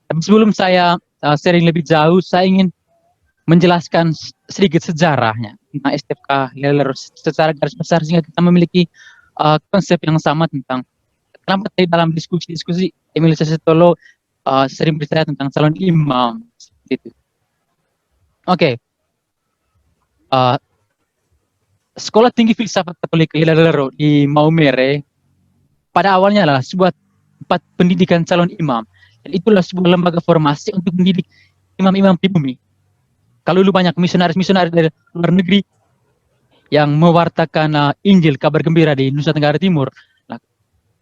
Speaker 3: Tapi sebelum saya sharing lebih jauh, saya ingin menjelaskan sedikit sejarahnya tentang STFK Ledellero secara garis besar sehingga kita memiliki konsep yang sama tentang kenapa tadi dalam diskusi Emil Sassetolo sering berbicara tentang calon imam gitu. Oke. Sekolah Tinggi Filsafat Katolik Ledellero di Maumere pada awalnya adalah sebuah tempat pendidikan calon imam, dan itulah sebuah lembaga formasi untuk mendidik imam-imam pribumi. Kalau dulu banyak misionaris dari luar negeri yang mewartakan Injil, kabar gembira di Nusa Tenggara Timur. Nah,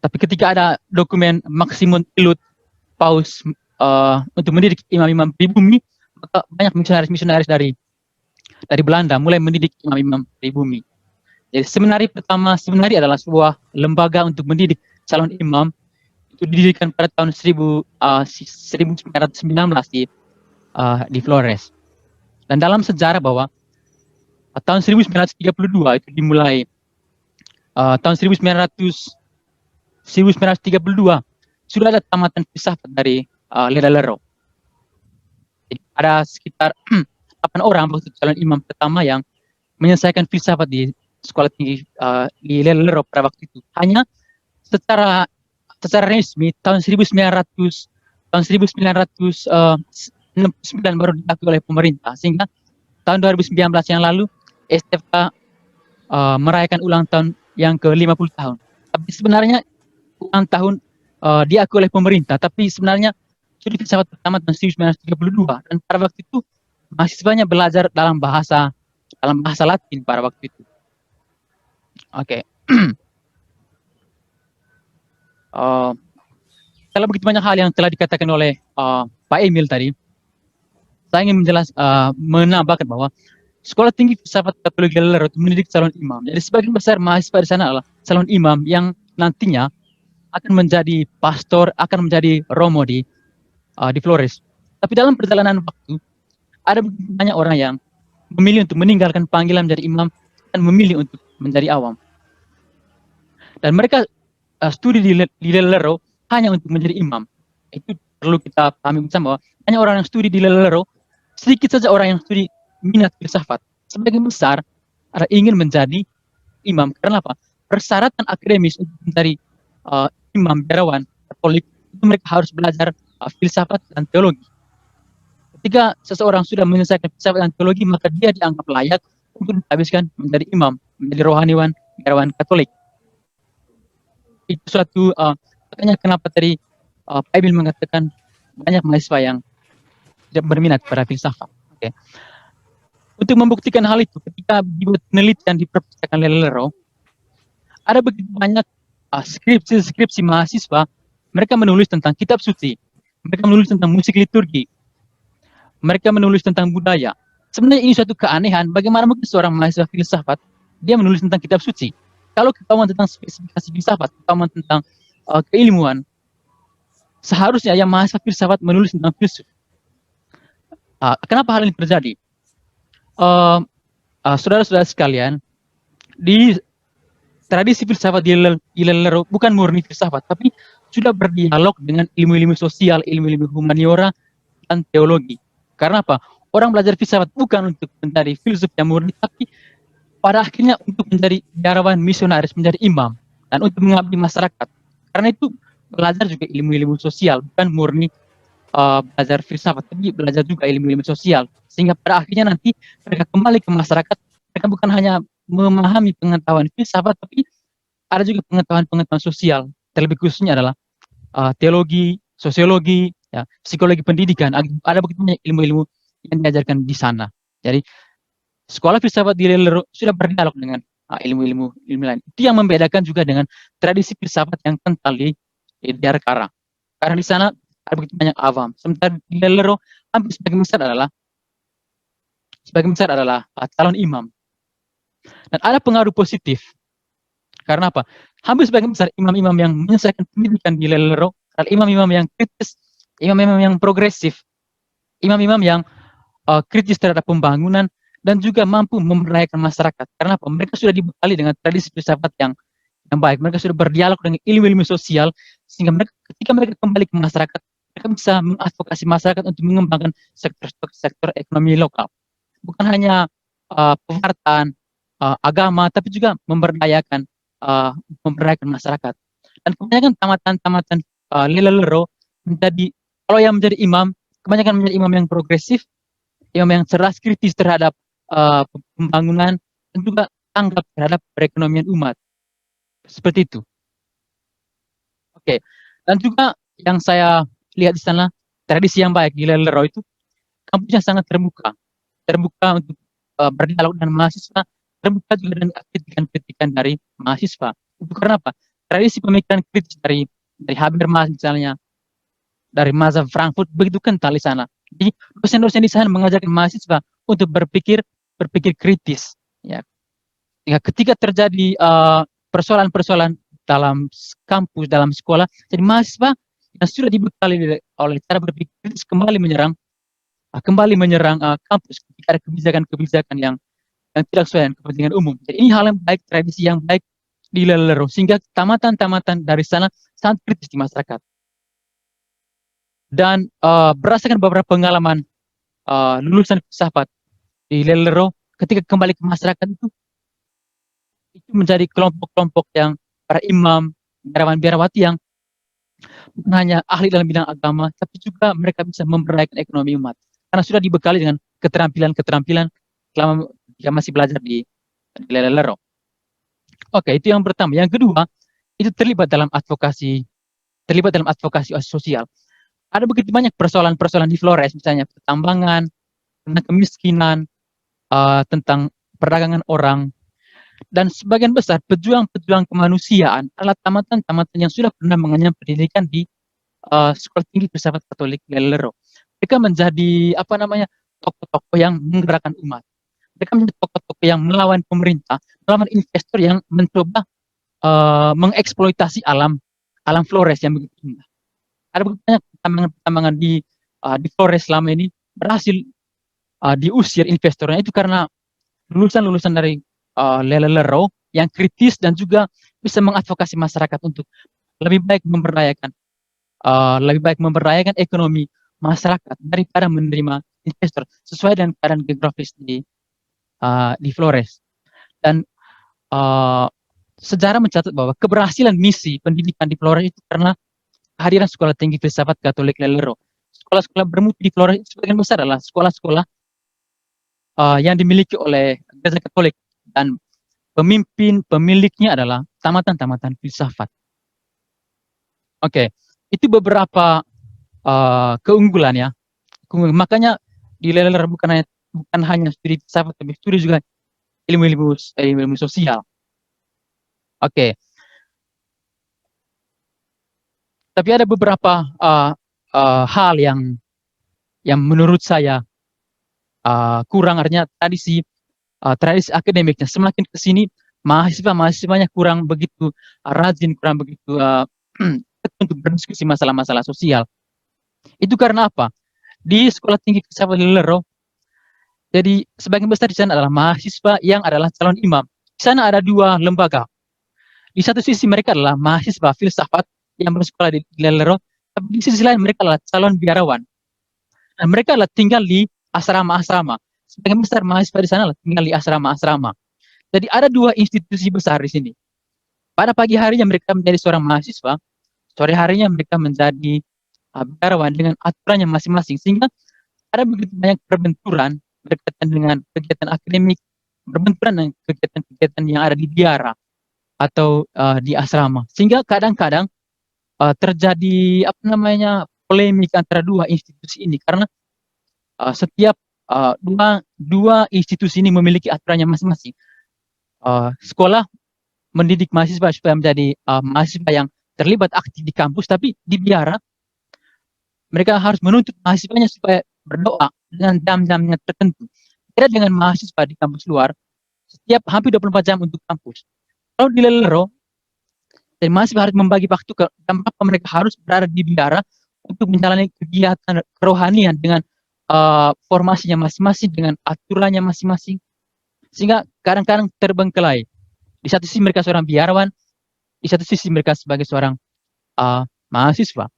Speaker 3: tapi ketika ada dokumen Maximum Ilut Paus untuk mendidik imam-imam pribumi, maka banyak misionaris dari Belanda mulai mendidik imam-imam pribumi. Jadi seminari adalah sebuah lembaga untuk mendidik calon imam. Itu didirikan pada tahun 1919 di Flores. Dan dalam sejarah bahwa tahun 1932 itu dimulai, tahun 1932 sudah ada tamatan filsafat dari Ledellero. Jadi ada sekitar 8 orang waktu calon imam pertama yang menyelesaikan filsafat di sekolah tinggi di Ledellero pada waktu itu. Hanya secara resmi tahun 1969 baru diakui oleh pemerintah, sehingga tahun 2019 yang lalu STFK merayakan ulang tahun yang ke-50 tahun. Tapi sebenarnya ulang tahun diakui oleh pemerintah, tapi sebenarnya studi filsafat pertama tahun 1932, dan pada waktu itu mahasiswanya belajar dalam bahasa Latin pada waktu itu. Oke. Kalau begitu banyak hal yang telah dikatakan oleh Pak Emil tadi, saya ingin menambahkan bahwa Sekolah Tinggi Filsafat Katolik Ledellero itu mendidik calon imam. Jadi sebagian besar mahasiswa di sana adalah calon imam yang nantinya akan menjadi pastor, akan menjadi romo di Flores. Tapi dalam perjalanan waktu, ada banyak orang yang memilih untuk meninggalkan panggilan menjadi imam dan memilih untuk menjadi awam. Dan mereka studi di Ledellero hanya untuk menjadi imam. Itu perlu kita pahami bersama, bahwa hanya orang yang studi di Ledellero, sedikit saja orang yang studi minat filsafat. Sebagian besar ada ingin menjadi imam. Karena apa? Persyaratan akademis untuk menjadi imam biarawan Katolik itu mereka harus belajar filsafat dan teologi. Ketika seseorang sudah menyelesaikan filsafat dan teologi, maka dia dianggap layak untuk dihabiskan menjadi imam, menjadi rohaniwan biarawan Katolik. itu suatu makanya kenapa tadi Pak Emil mengatakan banyak mahasiswa yang tidak berminat pada filsafat. Oke. Untuk membuktikan hal itu, ketika dibuat penelitian di perpustakaan Lelero, ada begitu banyak skripsi mahasiswa, mereka menulis tentang kitab suci, mereka menulis tentang musik liturgi, mereka menulis tentang budaya. Sebenarnya ini suatu keanehan, bagaimana mungkin seorang mahasiswa filsafat, dia menulis tentang kitab suci. Kalau ketahuan tentang spesifikasi filsafat, ketahuan tentang keilmuan, seharusnya yang mahasiswa filsafat menulis tentang filsuf. Kenapa hal ini terjadi? Saudara-saudara sekalian, di tradisi filsafat di Lelero bukan murni filsafat, tapi sudah berdialog dengan ilmu-ilmu sosial, ilmu-ilmu humaniora, dan teologi. Karena apa? Orang belajar filsafat bukan untuk menjadi filsuf yang murni, tapi pada akhirnya untuk menjadi biarawan misionaris, menjadi imam, dan untuk mengabdi masyarakat. Karena itu belajar juga ilmu-ilmu sosial, bukan murni belajar filsafat, tapi belajar juga ilmu-ilmu sosial. Sehingga pada akhirnya nanti mereka kembali ke masyarakat, mereka bukan hanya memahami pengetahuan filsafat, tapi ada juga pengetahuan-pengetahuan sosial. Terlebih khususnya adalah teologi, sosiologi, ya, psikologi pendidikan. Ada begitu banyak ilmu-ilmu yang diajarkan di sana. Jadi sekolah filsafat di Lelero sudah berdialog dengan ilmu-ilmu lain. Itu yang membedakan juga dengan tradisi filsafat yang kental di Arkara. Karena di sana ada begitu banyak awam. Sementara di Lelero hampir sebagian besar adalah calon imam. Dan ada pengaruh positif. Karena apa? Hampir sebagian besar imam-imam yang menyelesaikan pendidikan di Lelero adalah imam-imam yang kritis, imam-imam yang progresif, imam-imam yang kritis terhadap pembangunan, dan juga mampu memberdayakan masyarakat. Karena apa? Mereka sudah dibekali dengan tradisi filsafat yang baik. Mereka sudah berdialog dengan ilmu-ilmu sosial, sehingga ketika mereka kembali ke masyarakat, mereka bisa mengadvokasi masyarakat untuk mengembangkan sektor ekonomi lokal. Bukan hanya pewartaan, agama, tapi juga memberdayakan masyarakat. Dan kebanyakan tamatan Lelero kalau yang menjadi imam, kebanyakan menjadi imam yang progresif, imam yang cerdas, kritis terhadap pembangunan, dan juga tanggap terhadap perekonomian umat. Seperti itu. Oke. Dan juga yang saya lihat di sana, tradisi yang baik di Lelero itu, kampusnya sangat terbuka untuk berdialog dengan mahasiswa, terbuka juga dengan kritikan-kritikan dari mahasiswa. Itu karena apa? Tradisi pemikiran kritis dari Habermas misalnya, dari mazhab Frankfurt begitu kental di sana. Jadi dosen-dosen di sana mengajarkan mahasiswa untuk berpikir kritis. Ya. Ketika terjadi persoalan-persoalan dalam kampus, dalam sekolah, jadi mahasiswa yang sudah dibekali oleh cara berpikir kritis kembali menyerang kampus ketika ada kebijakan-kebijakan yang tidak sesuai dengan kepentingan umum. Jadi ini hal yang baik, tradisi yang baik di Lelero, sehingga tamatan-tamatan dari sana sangat kritis di masyarakat. Dan berdasarkan beberapa pengalaman lulusan filsafat di Lelero, ketika kembali ke masyarakat itu menjadi kelompok-kelompok yang para imam, biarawan-biarawati yang bukan hanya ahli dalam bidang agama, tapi juga mereka bisa memberdayakan ekonomi umat. Karena sudah dibekali dengan keterampilan selama dia masih belajar di Lelero. Oke, itu yang pertama. Yang kedua, itu terlibat dalam advokasi sosial. Ada begitu banyak persoalan-persoalan di Flores, misalnya pertambangan, tentang kemiskinan, tentang perdagangan orang, dan sebagian besar pejuang-pejuang kemanusiaan adalah tamatan-tamatan yang sudah pernah mengenyam pendidikan di Sekolah Tinggi Filsafat Katolik Lelero. Mereka menjadi tokoh-tokoh yang menggerakkan umat. Mereka menjadi tokoh-tokoh yang melawan pemerintah, melawan investor yang mencoba mengeksploitasi alam Flores yang begitu indah. Ada banyak pertambangan di Flores selama ini berhasil diusir investornya itu karena lulusan dari Lelero yang kritis dan juga bisa mengadvokasi masyarakat untuk lebih baik memberdayakan ekonomi masyarakat daripada menerima investor sesuai dengan keadaan geografis di Flores. Dan sejarah mencatat bahwa keberhasilan misi pendidikan di Flores itu karena kehadiran Sekolah Tinggi Filsafat Katolik Lelero. Sekolah-sekolah bermutu di Flores itu sebagian besar adalah sekolah-sekolah yang dimiliki oleh Gereja Katolik, dan pemiliknya adalah tamatan-tamatan filsafat. Oke, itu beberapa keunggulan ya. Makanya di Leler bukan hanya studi filsafat, tapi studi juga ilmu-ilmu sosial. Oke, tapi ada beberapa hal yang menurut saya kurang, artinya tradisi akademiknya semakin ke sini mahasiswanya kurang begitu rajin, kurang begitu untuk berdiskusi masalah-masalah sosial. Itu karena apa? Di Sekolah Tinggi Filsafat Lelero, jadi sebagian besar di sana adalah mahasiswa yang adalah calon imam. Di sana ada dua lembaga. Di satu sisi mereka adalah mahasiswa filsafat yang bersekolah di Lelero, tapi di sisi lain mereka adalah calon biarawan. Dan mereka adalah tinggal di asrama-asrama. Sebagian besar mahasiswa di sana adalah tinggal di asrama-asrama. Jadi ada dua institusi besar di sini. Pada pagi harinya mereka menjadi seorang mahasiswa, sore harinya mereka menjadi biarawan dengan aturannya masing-masing. Sehingga ada begitu banyak perbenturan berkaitan dengan kegiatan akademik, berbenturan dengan kegiatan-kegiatan yang ada di biara atau di asrama. Sehingga kadang-kadang terjadi polemik antara dua institusi ini karena setiap dua institusi ini memiliki aturannya masing-masing. Sekolah mendidik mahasiswa supaya menjadi mahasiswa yang terlibat aktif di kampus, tapi di biara mereka harus menuntut mahasiswanya supaya berdoa dengan jam-jamnya tertentu. Beda dengan mahasiswa di kampus luar, setiap hampir 24 jam untuk kampus. Kalau di Lelero, dan mahasiswa harus membagi waktu dan mereka harus berada di biara untuk menjalani kegiatan kerohanian dengan formasinya masing-masing, dengan aturannya masing-masing. Sehingga kadang-kadang terbengkelai. Di satu sisi mereka seorang biarawan, di satu sisi mereka sebagai seorang mahasiswa.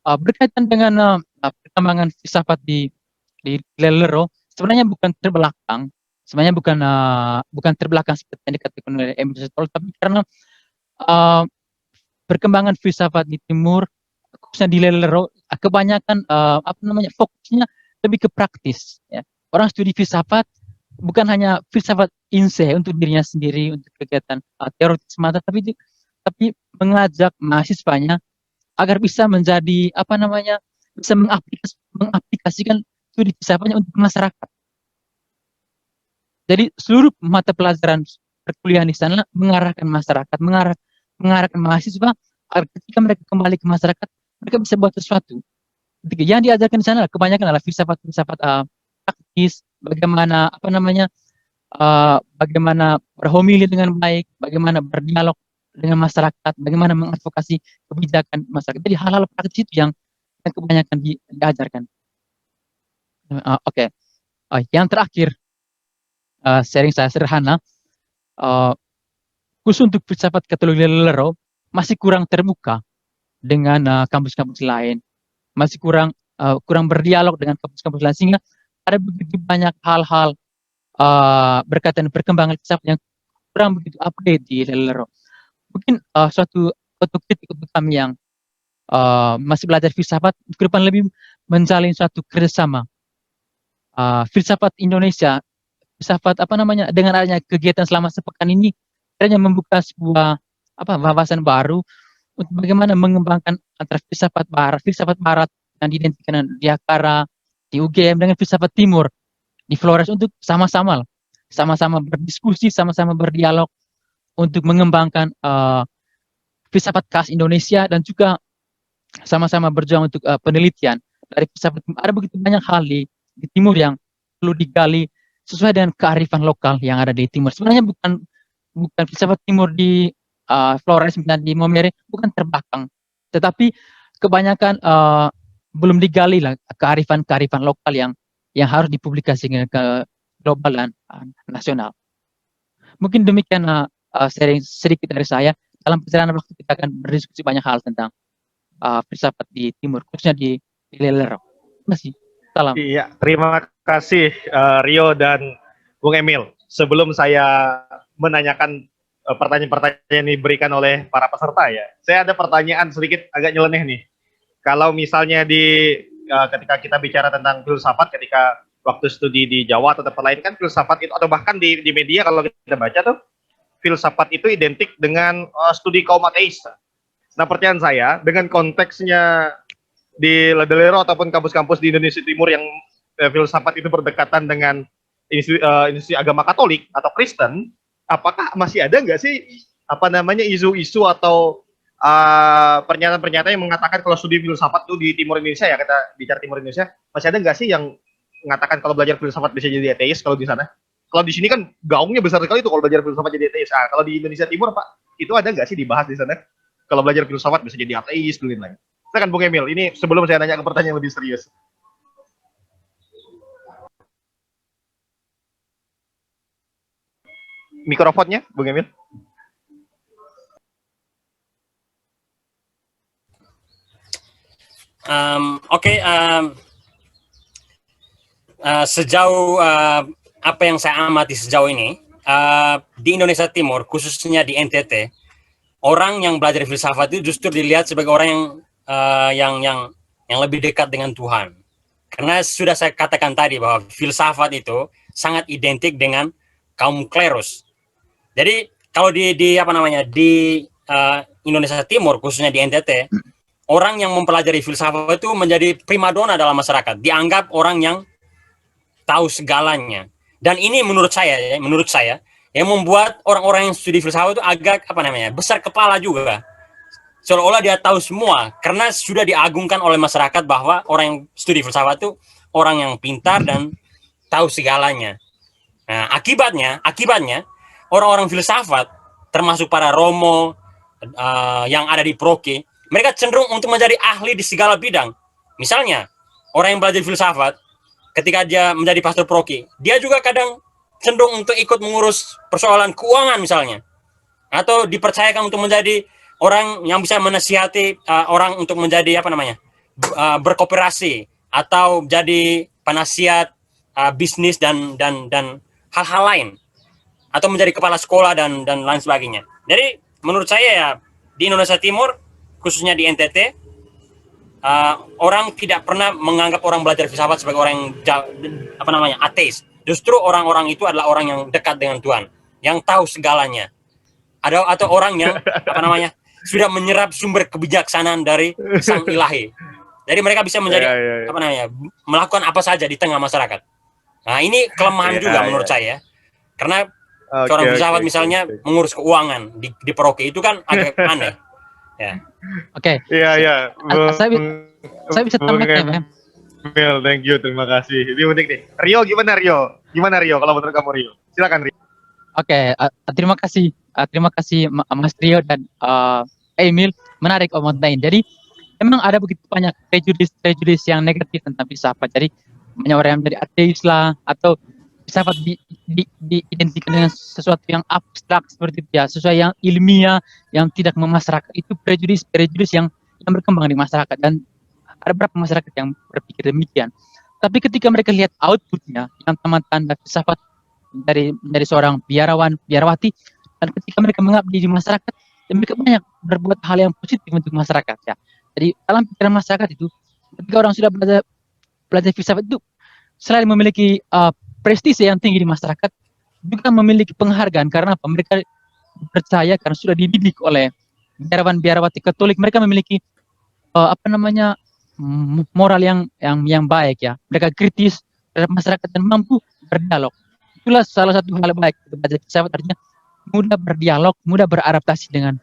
Speaker 3: Berkaitan dengan perkembangan filsafat di Lelero, sebenarnya bukan terbelakang, bukan terbelakang seperti yang dikatakan oleh Emil Sestol, tapi karena perkembangan filsafat di timur, khususnya di Lelero, kebanyakan fokusnya lebih ke praktis. Ya. Orang studi filsafat bukan hanya filsafat in se untuk dirinya sendiri, untuk kegiatan teoritis semata, tapi mengajak mahasiswanya agar bisa menjadi bisa mengaplikasikan studi filsafatnya untuk masyarakat. Jadi seluruh mata pelajaran perkuliahan di sana mengarahkan masyarakat, mengarahkan mahasiswa agar ketika mereka kembali ke masyarakat mereka bisa buat sesuatu. Yang diajarkan di sana kebanyakan adalah filsafat praktis, bagaimana bagaimana berhomili dengan baik, bagaimana berdialog dengan masyarakat, bagaimana mengadvokasi kebijakan masyarakat. Jadi hal-hal praktis itu yang kebanyakan diajarkan. Oke. Yang terakhir, sharing saya sederhana, khusus untuk filsafat Katolik Lelero masih kurang terbuka dengan kampus-kampus lain, masih kurang berdialog dengan kampus-kampus lain, sehingga ada begitu banyak hal-hal berkaitan perkembangan filsafat yang kurang begitu update di Lelero. Mungkin suatu kritik untuk kami yang masih belajar filsafat ke depan lebih menjalin suatu kerjasama filsafat Indonesia, filsafat dengan adanya kegiatan selama sepekan ini, akhirnya membuka sebuah wawasan baru untuk bagaimana mengembangkan antara filsafat barat yang diidentikan di Akara, di UGM dengan filsafat timur di Flores untuk sama-sama berdiskusi, sama-sama berdialog untuk mengembangkan filsafat khas Indonesia dan juga sama-sama berjuang untuk penelitian dari filsafat. Ada begitu banyak hal di timur yang perlu digali sesuai dengan kearifan lokal yang ada di timur. Sebenarnya bukan filsafat timur di Flores dan di Momere bukan terbelakang, tetapi kebanyakan belum digali lah kearifan lokal yang harus dipublikasikan ke global dan nasional. Mungkin demikian sharing sedikit dari saya. Dalam perjalanan waktu kita akan berdiskusi banyak hal tentang filsafat di timur, khususnya di Lelero. Terima kasih. Salam.
Speaker 2: Iya, terima kasih Rio dan Bung Emil. Sebelum saya menanyakan pertanyaan-pertanyaan yang diberikan oleh para peserta ya, saya ada pertanyaan sedikit agak nyeleneh nih. Kalau misalnya ketika kita bicara tentang filsafat, ketika waktu studi di Jawa atau tempat lain kan filsafat itu, atau bahkan di media kalau kita baca tuh, filsafat itu identik dengan studi kaum ateis. Nah, pertanyaan saya, dengan konteksnya di Ladalero ataupun kampus-kampus di Indonesia Timur yang filsafat itu berdekatan dengan institusi agama Katolik atau Kristen, apakah masih ada nggak sih apa namanya isu-isu atau pernyataan-pernyataan yang mengatakan kalau studi filsafat itu di Timur Indonesia, ya kita bicara Timur Indonesia, masih ada nggak sih yang mengatakan kalau belajar filsafat bisa jadi ateis kalau di sana? Kalau di sini kan gaungnya besar sekali tuh kalau belajar filsafat jadi ateis. Kalau di Indonesia Timur, Pak, itu ada nggak sih dibahas di sana? Kalau belajar filsafat bisa jadi ateis, dan lain-lain. Silakan Bung Emil, ini sebelum saya nanya ke pertanyaan yang lebih serius. Mikrofonnya, Bung Emil.
Speaker 1: Sejauh apa yang saya amati sejauh ini, di Indonesia Timur, khususnya di NTT, orang yang belajar filsafat itu justru dilihat sebagai orang yang lebih dekat dengan Tuhan. Karena sudah saya katakan tadi bahwa filsafat itu sangat identik dengan kaum klerus. Jadi kalau di apa namanya di Indonesia Timur, khususnya di NTT, orang yang mempelajari filsafat itu menjadi primadona dalam masyarakat, dianggap orang yang tahu segalanya. Dan ini menurut saya yang membuat orang-orang yang studi filsafat itu agak apa namanya besar kepala juga, seolah-olah dia tahu semua karena sudah diagungkan oleh masyarakat bahwa orang yang studi filsafat itu orang yang pintar dan tahu segalanya. Nah, akibatnya orang-orang filsafat termasuk para Romo yang ada di Proki, mereka cenderung untuk menjadi ahli di segala bidang. Misalnya orang yang belajar filsafat, ketika dia menjadi pastor Proki, dia juga kadang cenderung untuk ikut mengurus persoalan keuangan misalnya, atau dipercayakan untuk menjadi orang yang bisa menasihati orang untuk menjadi apa namanya berkooperasi atau jadi penasihat bisnis dan hal-hal lain, atau menjadi kepala sekolah dan lain sebagainya. Jadi menurut saya ya di Indonesia Timur, khususnya di NTT, orang tidak pernah menganggap orang belajar filsafat sebagai orang yang apa namanya ateis. Justru orang-orang itu adalah orang yang dekat dengan Tuhan, yang tahu segalanya. Atau orang yang apa namanya sudah menyerap sumber kebijaksanaan dari Sang Ilahi. Jadi mereka bisa menjadi apa namanya melakukan apa saja di tengah masyarakat. Nah, ini kelemahan juga menurut saya. Karena seorang filsafat misalnya mengurus keuangan di Paroki itu kan agak aneh. Ya.
Speaker 3: Oke.
Speaker 2: Iya.
Speaker 3: Saya bisa tambahkan,
Speaker 2: Mel, thank you, terima kasih. Ini unik nih. Rio, gimana Rio? Kalau menurut kamu Rio? Silakan Rio.
Speaker 3: Oke, terima kasih Mas Rio dan Emil, menarik omongan. Jadi memang ada begitu banyak prejudis yang negatif tentang filsafat. Jadi banyak orang yang menjadi ateis lah, atau filsafat diidentikan dengan sesuatu yang abstrak seperti itu ya, sesuatu yang ilmiah yang tidak memasyarakat. Itu prejudis yang berkembang di masyarakat, dan ada beberapa masyarakat yang berpikir demikian. Tapi ketika mereka lihat outputnya yang teman-teman filsafat dari seorang biarawati, dan ketika mereka mengabdi di masyarakat, mereka banyak berbuat hal yang positif untuk masyarakat ya. Jadi dalam pikiran masyarakat itu, ketika orang sudah belajar filsafat itu selain memiliki prestise yang tinggi di masyarakat, juga memiliki penghargaan karena apa? Mereka percaya karena sudah dididik oleh biarawati Katolik, mereka memiliki moral yang baik ya. Mereka kritis terhadap masyarakat dan mampu berdialog. Itulah salah satu hal baik belajar filsafat, artinya mudah berdialog, mudah beradaptasi dengan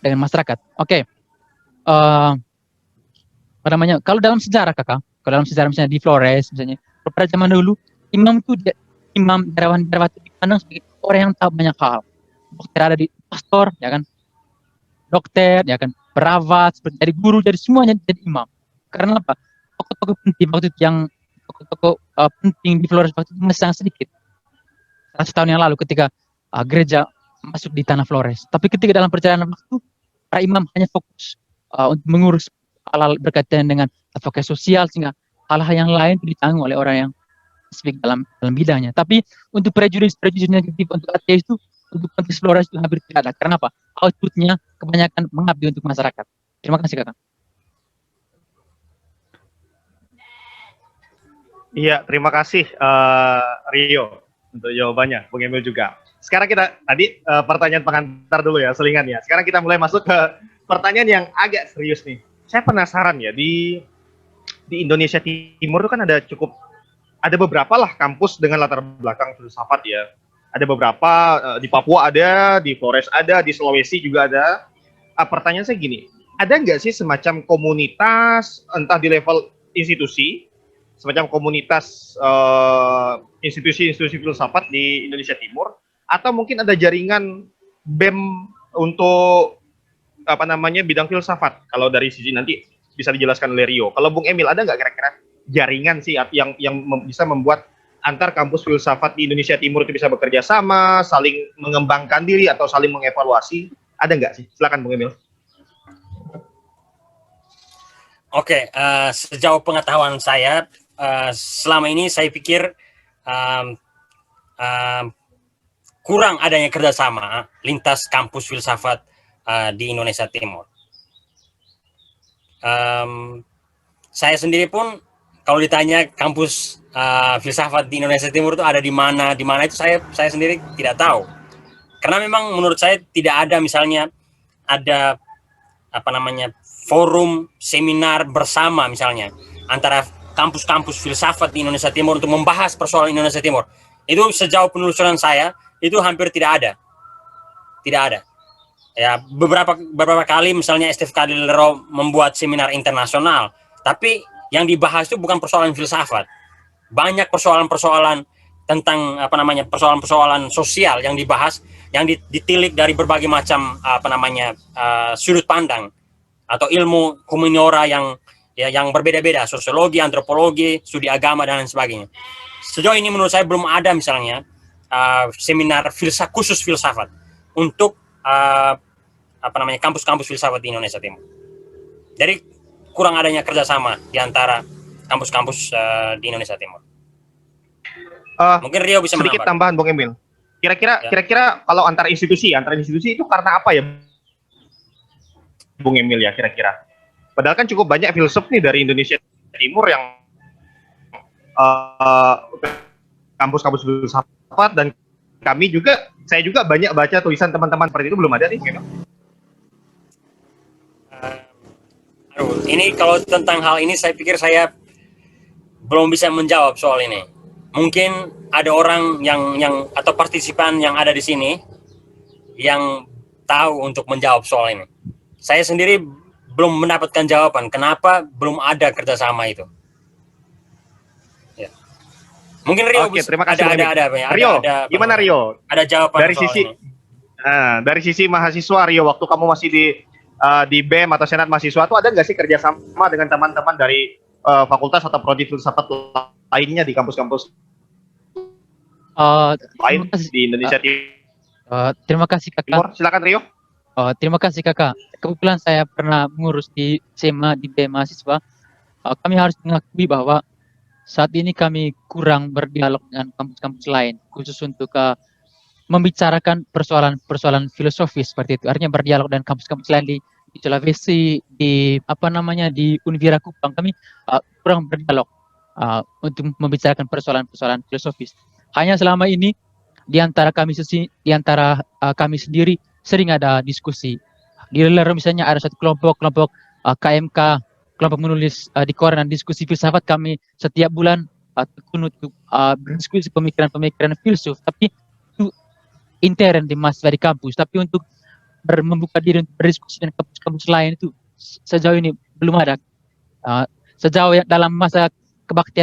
Speaker 3: masyarakat. Oke. Kalau dalam sejarah misalnya di Flores misalnya, pada zaman dulu imam biarawati dipandang sebagai orang yang tahu banyak hal. Dokter ada di pastor ya kan, dokter ya kan, perawat, seperti dari guru, dari semuanya jadi imam. Karena apa? Tokoh-tokoh penting waktu itu penting di Flores waktu itu masih sangat sedikit. 100 tahun yang lalu ketika gereja masuk di tanah Flores. Tapi ketika dalam perjalanan waktu, para imam hanya fokus untuk mengurus hal-hal berkaitan dengan advokasi sosial, sehingga hal-hal yang lain itu ditanggung oleh orang yang spesifik dalam bidangnya. Tapi untuk prejudis negatif untuk ateis itu, untuk konteks Flores itu hampir tidak ada. Karena apa? Outputnya kebanyakan mengabdi untuk masyarakat. Terima kasih kakak.
Speaker 2: Iya, terima kasih Rio. untuk jawabannya, Bung Emil juga. Sekarang kita tadi pertanyaan pengantar dulu ya, selingan ya. Sekarang kita mulai masuk ke pertanyaan yang agak serius nih. Saya penasaran ya, di Indonesia Timur itu kan ada beberapa lah kampus dengan latar belakang filsafat ya. Ada beberapa di Papua ada, di Flores ada, di Sulawesi juga ada. Pertanyaan saya gini, ada nggak sih semacam komunitas entah di level institusi, semacam komunitas institusi-institusi filsafat di Indonesia Timur, atau mungkin ada jaringan BEM untuk apa namanya bidang filsafat? Kalau dari sisi nanti bisa dijelaskan oleh Rio. Kalau Bung Emil ada nggak kira-kira jaringan sih yang bisa membuat antar kampus filsafat di Indonesia Timur itu bisa bekerja sama, saling mengembangkan diri atau saling mengevaluasi? Ada nggak sih? Silakan Bung Emil.
Speaker 1: Oke, sejauh pengetahuan saya, selama ini saya pikir kurang adanya kerjasama lintas kampus filsafat di Indonesia Timur. Saya sendiri pun kalau ditanya kampus filsafat di Indonesia Timur itu ada di mana itu saya sendiri tidak tahu. Karena memang menurut saya tidak ada misalnya ada apa namanya forum seminar bersama misalnya antara kampus-kampus filsafat di Indonesia Timur untuk membahas persoalan Indonesia Timur. Itu sejauh penelusuran saya itu hampir tidak ada. Tidak ada. Ya, beberapa kali misalnya Stef Kadilero membuat seminar internasional, tapi yang dibahas itu bukan persoalan filsafat. Banyak persoalan-persoalan tentang apa namanya persoalan-persoalan sosial yang dibahas, yang ditilik dari berbagai macam apa namanya sudut pandang atau ilmu humaniora yang berbeda-beda, sosiologi, antropologi, studi agama dan lain sebagainya. Sejauh ini menurut saya belum ada misalnya seminar khusus filsafat untuk apa namanya kampus-kampus filsafat di Indonesia Timur. Jadi kurang adanya kerjasama di antara kampus-kampus di Indonesia Timur.
Speaker 2: Mungkin Rio bisa sedikit menambah tambahan Bung Emil. Kira-kira kalau antar institusi itu karena apa ya Bung Emil ya kira-kira? Padahal kan cukup banyak filsuf nih dari Indonesia Timur yang kampus-kampus filsafat, dan saya juga banyak baca tulisan teman-teman seperti itu, belum ada nih.
Speaker 1: Ini kalau tentang hal ini saya pikir saya belum bisa menjawab soal ini. Mungkin ada orang yang atau partisipan yang ada di sini yang tahu untuk menjawab soal ini. Saya sendiri belum mendapatkan jawaban kenapa belum ada kerjasama itu. Ya. Mungkin Rio.
Speaker 2: Oke, terima kasih.
Speaker 1: Ada
Speaker 2: Rio, gimana Rio?
Speaker 1: Ada jawaban
Speaker 2: dari sisi ini. Dari sisi mahasiswa Rio, waktu kamu masih di BEM atau Senat Mahasiswa itu ada nggak sih kerjasama dengan teman-teman dari fakultas atau prodi filsafat lainnya di kampus-kampus lain di Indonesia
Speaker 3: Terima kasih Kakak.
Speaker 2: Timur? Silakan Rio.
Speaker 3: Terima kasih Kakak. Kebetulan saya pernah mengurus di SMA di BEM Mahasiswa. Kami harus mengakui bahwa saat ini kami kurang berdialog dengan kampus-kampus lain, khusus untuk membicarakan persoalan filosofis seperti itu. Artinya berdialog dengan kampus-kampus lain di Sulawesi, di Univira Kupang, kami kurang berdialog untuk membicarakan persoalan filosofis. Hanya selama ini di antara kami sendiri sering ada diskusi. Di luar misalnya ada satu kelompok KMK, kelompok menulis di koran diskusi filsafat, kami setiap bulan tekun untuk berdiskusi pemikiran filsuf, tapi itu intern di mahasiswa di kampus. Tapi untuk membuka diri untuk berdiskusi dengan kampus-kampus lain itu sejauh ini belum ada. Sejauh yang dalam masa bakti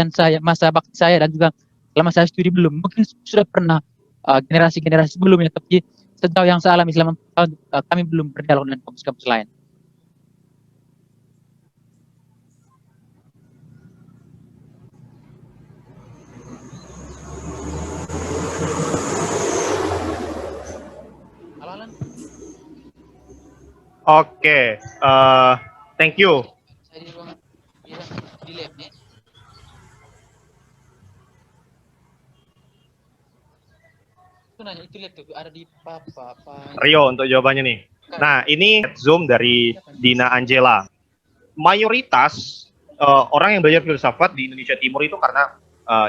Speaker 3: saya dan juga dalam masa studi belum. Mungkin sudah pernah generasi-generasi sebelumnya, tapi sejauh yang saya alami selama tahun kami belum berdialog dengan kampus-kampus lain.
Speaker 2: Oke, thank you. Rio untuk jawabannya nih. Nah, ini Zoom dari Dina Angela. Mayoritas orang yang belajar filsafat di Indonesia Timur itu karena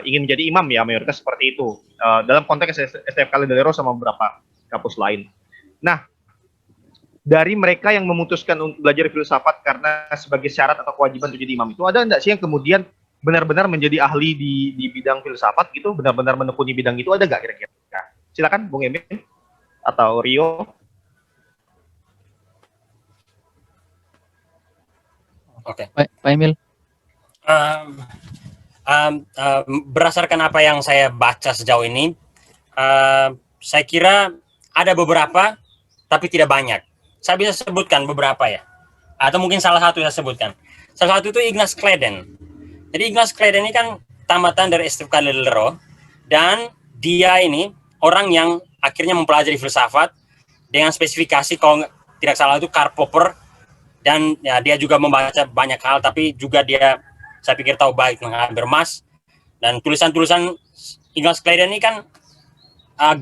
Speaker 2: ingin menjadi imam ya, mayoritas seperti itu. Dalam konteks STF Kalidelero sama beberapa kampus lain. Nah, dari mereka yang memutuskan untuk belajar filsafat karena sebagai syarat atau kewajiban untuk jadi imam itu, ada enggak sih yang kemudian benar-benar menjadi ahli di bidang filsafat gitu, benar-benar menekuni bidang itu, ada nggak kira-kira? Silakan Bung Emil atau Rio.
Speaker 1: Oke.
Speaker 3: Pak Emil.
Speaker 1: Berdasarkan apa yang saya baca sejauh ini, saya kira ada beberapa, tapi tidak banyak. Saya bisa sebutkan beberapa ya, atau mungkin salah satu saya sebutkan. Salah satu itu Ignaz Kleden. Jadi Ignaz Kleden ini kan tamatan dari STF Kalidelero, dan dia ini orang yang akhirnya mempelajari filsafat dengan spesifikasi kalau tidak salah itu Karl Popper, dan ya, dia juga membaca banyak hal, tapi juga dia saya pikir tahu baik tentang Habermas, dan tulisan-tulisan Ignaz Kleden ini kan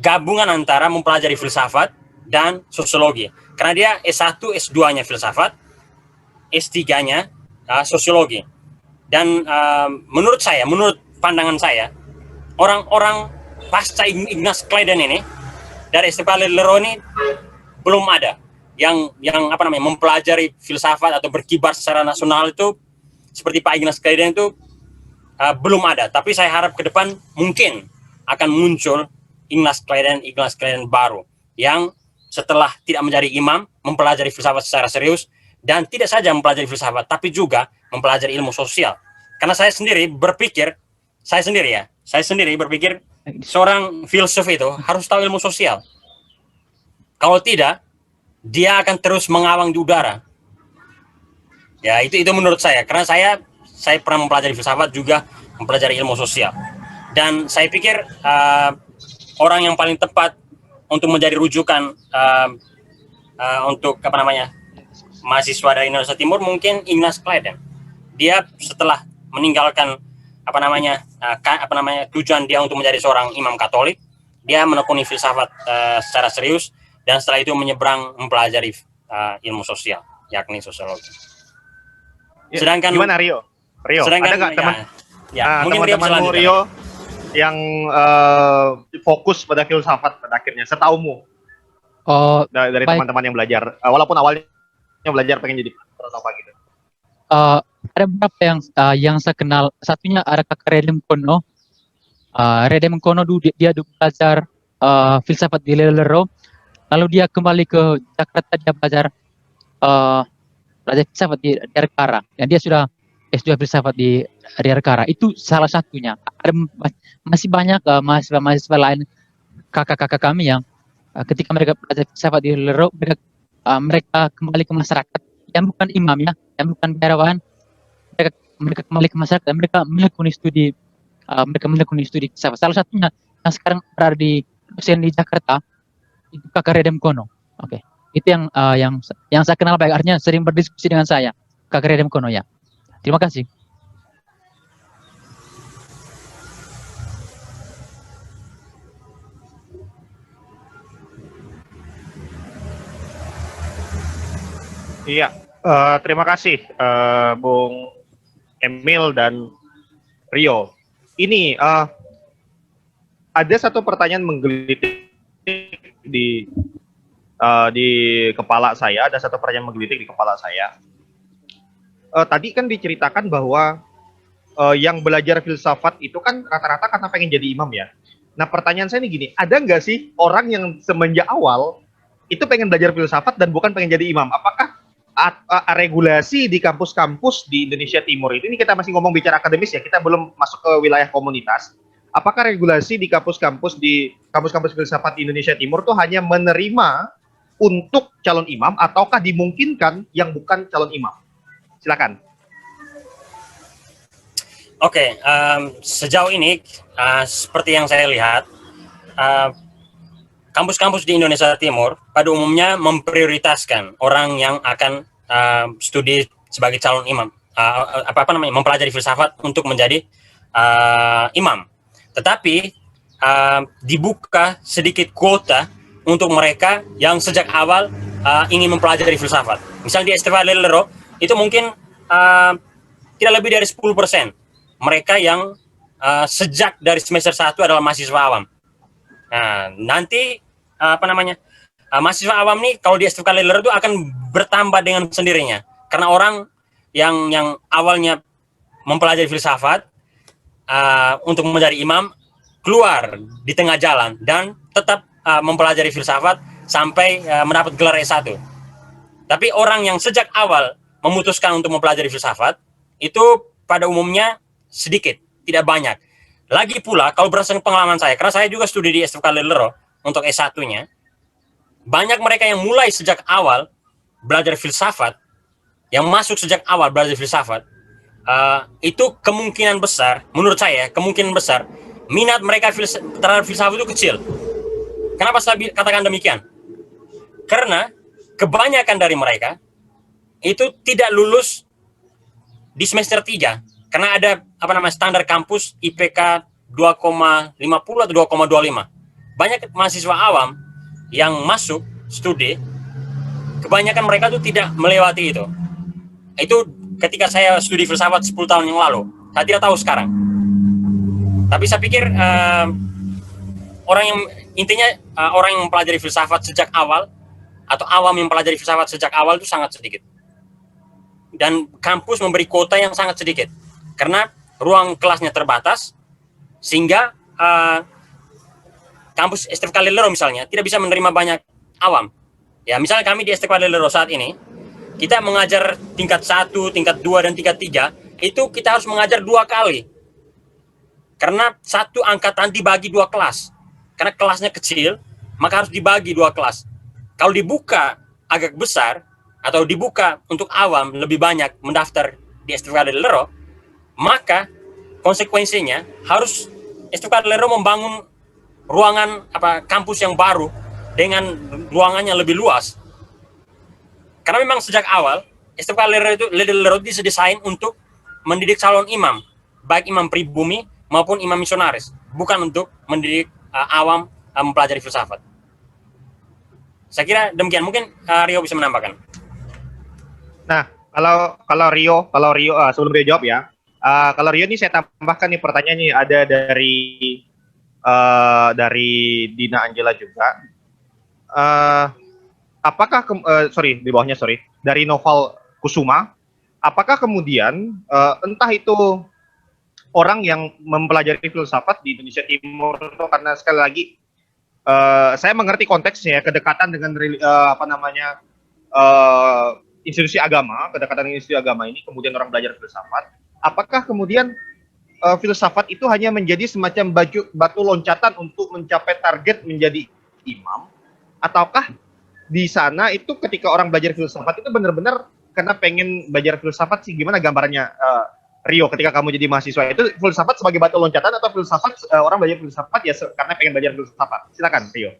Speaker 1: gabungan antara mempelajari filsafat dan sosiologi, karena dia S1, S2-nya filsafat, S3-nya sosiologi. Dan menurut pandangan saya, orang-orang pasca Ignaz Kleden ini dari STF Kalidelero ini belum ada yang mempelajari filsafat atau berkibar secara nasional itu seperti Pak Ignaz Kleden itu belum ada. Tapi saya harap ke depan mungkin akan muncul Ignaz Kleden baru yang setelah tidak menjadi imam mempelajari filsafat secara serius, dan tidak saja mempelajari filsafat tapi juga mempelajari ilmu sosial. Karena saya sendiri berpikir seorang filsuf itu harus tahu ilmu sosial. Kalau tidak, dia akan terus mengawang di udara. Ya, itu menurut saya. Karena saya pernah mempelajari filsafat, juga mempelajari ilmu sosial. Dan saya pikir orang yang paling tepat untuk menjadi rujukan untuk mahasiswa dari Indonesia Timur mungkin Ignaz Kleden. Dia setelah meninggalkan tujuan dia untuk menjadi seorang imam Katolik, dia menekuni filsafat secara serius, dan setelah itu menyeberang mempelajari ilmu sosial, yakni sosiologi. Sedangkan
Speaker 2: gimana Rio?
Speaker 1: Sedangkan,
Speaker 2: ada nggak
Speaker 1: mungkin
Speaker 2: teman-temanmu Rio yang fokus pada filsafat pada akhirnya, setaumu? Dari teman-teman yang belajar, walaupun awalnya belajar pengen jadi atau apa gitu.
Speaker 3: Ada beberapa yang saya kenal. Satunya ada Kakak Redem Kono. Redem Kono dia belajar filsafat di Lelero, lalu dia kembali ke Jakarta, dia belajar filsafat di Ankara, dan dia sudah S2 filsafat di Ankara. Itu salah satunya. Ada masih banyak mahasiswa lain, kakak-kakak kami yang ketika mereka belajar filsafat di Lelero, mereka kembali ke masyarakat, yang bukan imam ya, yang bukan biarawan. Mereka kembali ke masyarakat dan mereka menekuni studi filsafat. Salah satunya yang sekarang berada di dosen di Jakarta itu Kakak Redem Kono. Oke. Itu yang saya kenal baik, artinya sering berdiskusi dengan saya, Kakak Redem Kono ya. Terima kasih.
Speaker 2: Iya, terima kasih Bung Emil dan Rio. Ini ada satu pertanyaan menggelitik di kepala saya. Ada satu pertanyaan menggelitik di kepala saya. Tadi kan diceritakan bahwa yang belajar filsafat itu kan rata-rata karena pengen jadi imam ya. Nah, pertanyaan saya ini gini, ada nggak sih orang yang semenjak awal itu pengen belajar filsafat dan bukan pengen jadi imam? Apakah regulasi di kampus-kampus di Indonesia Timur ini kita masih ngomong bicara akademis ya, kita belum masuk ke wilayah komunitas. Apakah regulasi di kampus-kampus filsafat di Indonesia Timur tuh hanya menerima untuk calon imam, ataukah dimungkinkan yang bukan calon imam? Silakan.
Speaker 1: Oke, sejauh ini seperti yang saya lihat, kampus-kampus di Indonesia Timur pada umumnya memprioritaskan orang yang akan studi sebagai calon imam, mempelajari filsafat untuk menjadi imam. Tetapi dibuka sedikit kuota untuk mereka yang sejak awal ingin mempelajari filsafat. Misalnya di STF Kalidelero itu mungkin tidak lebih dari 10% mereka yang sejak dari semester 1 adalah mahasiswa awam. Nah, nanti mahasiswa awam nih kalau di STF Kaleler itu akan bertambah dengan sendirinya. Karena orang yang awalnya mempelajari filsafat untuk menjadi imam keluar di tengah jalan dan tetap mempelajari filsafat sampai mendapat gelar S1. Tapi orang yang sejak awal memutuskan untuk mempelajari filsafat itu pada umumnya sedikit, tidak banyak. Lagi pula kalau berdasarkan pengalaman saya, karena saya juga studi di STF Kaleler untuk S1-nya, banyak mereka yang mulai sejak awal belajar filsafat, yang masuk sejak awal belajar filsafat, itu kemungkinan besar, menurut saya, kemungkinan besar, minat mereka terhadap filsafat itu kecil. Kenapa saya katakan demikian? Karena kebanyakan dari mereka itu tidak lulus di semester 3. Karena ada standar kampus IPK 2,50 atau 2,25. Banyak mahasiswa awam yang masuk studi, kebanyakan mereka tuh tidak melewati itu. Itu ketika saya studi filsafat 10 tahun yang lalu. Saya tidak tahu sekarang. Tapi saya pikir orang yang mempelajari filsafat sejak awal atau awam yang mempelajari filsafat sejak awal itu sangat sedikit. Dan kampus memberi kuota yang sangat sedikit. Karena ruang kelasnya terbatas, sehingga kampus STF Kaleler misalnya tidak bisa menerima banyak awam. Ya, misalnya kami di STF Kaleler saat ini, kita mengajar tingkat 1, tingkat 2, dan tingkat 3, itu kita harus mengajar 2 kali. Karena satu angkatan dibagi 2 kelas. Karena kelasnya kecil, maka harus dibagi 2 kelas. Kalau dibuka agak besar, atau dibuka untuk awam lebih banyak mendaftar di STF Kaleler, maka konsekuensinya harus STF Kaleler membangun ruangan kampus yang baru dengan ruangannya lebih luas. Karena memang sejak awal STF Kaleler itu didesain untuk mendidik calon imam, baik imam pribumi maupun imam misionaris, bukan untuk mendidik awam mempelajari filsafat. Saya kira demikian. Mungkin Rio bisa menambahkan.
Speaker 2: Nah, kalau Rio sebelum Rio jawab ya, kalau Rio ini saya tambahkan nih pertanyaannya ada dari Dina Angela juga. Apakah di bawahnya dari Noval Kusuma, apakah kemudian entah itu orang yang mempelajari filsafat di Indonesia Timur itu karena sekali lagi saya mengerti konteksnya, kedekatan dengan institusi agama, kedekatan dengan institusi agama ini, kemudian orang belajar filsafat, apakah kemudian filsafat itu hanya menjadi semacam batu loncatan untuk mencapai target menjadi imam, ataukah di sana itu ketika orang belajar filsafat itu benar-benar karena pengen belajar filsafat sih, gimana gambarannya Rio ketika kamu jadi mahasiswa itu filsafat sebagai batu loncatan atau filsafat orang belajar filsafat ya karena pengen belajar filsafat? Silakan Rio.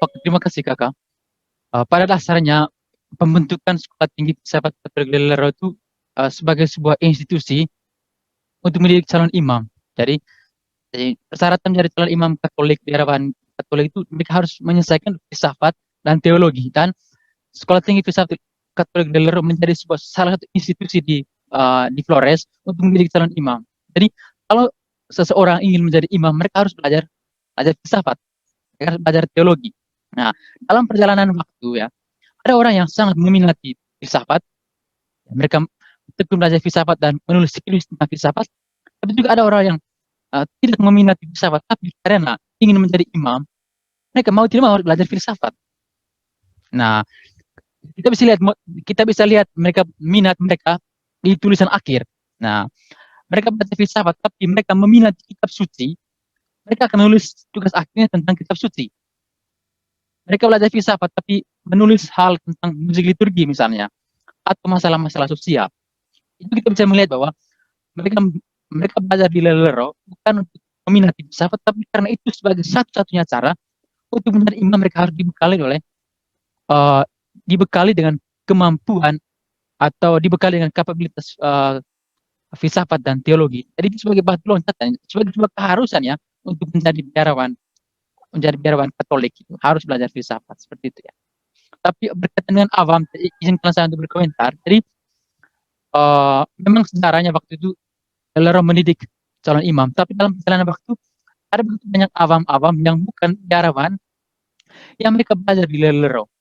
Speaker 3: Oke, terima kasih kakak. Pada dasarnya pembentukan Sekolah Tinggi Filsafat Katolik Lelero itu sebagai sebuah institusi untuk mendidik calon imam. Jadi persyaratan menjadi calon imam Katolik di hadapan Katolik itu mereka harus menyelesaikan filsafat dan teologi, dan Sekolah Tinggi Filsafat Katolik Lelero menjadi salah satu institusi di Flores untuk mendidik calon imam. Jadi kalau seseorang ingin menjadi imam, mereka harus belajar filsafat, mereka harus belajar teologi. Nah, dalam perjalanan waktu ya, ada orang yang sangat meminati filsafat, mereka tekun belajar filsafat dan menulis tentang filsafat. Tapi juga ada orang yang tidak meminati filsafat, tapi karena ingin menjadi imam, mereka mau tidak mau harus belajar filsafat. Nah, kita bisa lihat minat mereka di tulisan akhir. Nah, mereka belajar filsafat, tapi mereka meminati kitab suci. Mereka akan menulis tugas akhirnya tentang kitab suci. Mereka belajar filsafat, tapi menulis hal tentang musik liturgi misalnya, atau masalah-masalah sosial. Itu kita bisa melihat bahwa mereka belajar di Lelero bukan untuk meminati filsafat, tapi karena itu sebagai satu-satunya cara untuk menjadi imam. Mereka harus dibekali dengan kemampuan atau dibekali dengan kapabilitas filsafat dan teologi. Jadi itu sebagai batu loncatan, sebagai sebuah keharusan ya untuk menjadi biarawan Katolik itu harus belajar filsafat seperti itu ya. Tapi berkaitan dengan awam, izinkan saya untuk berkomentar. Jadi memang sejarahnya waktu itu Lelero mendidik calon imam, tapi dalam perjalanan waktu ada begitu banyak awam-awam yang bukan biarawan yang mereka belajar di Lelero.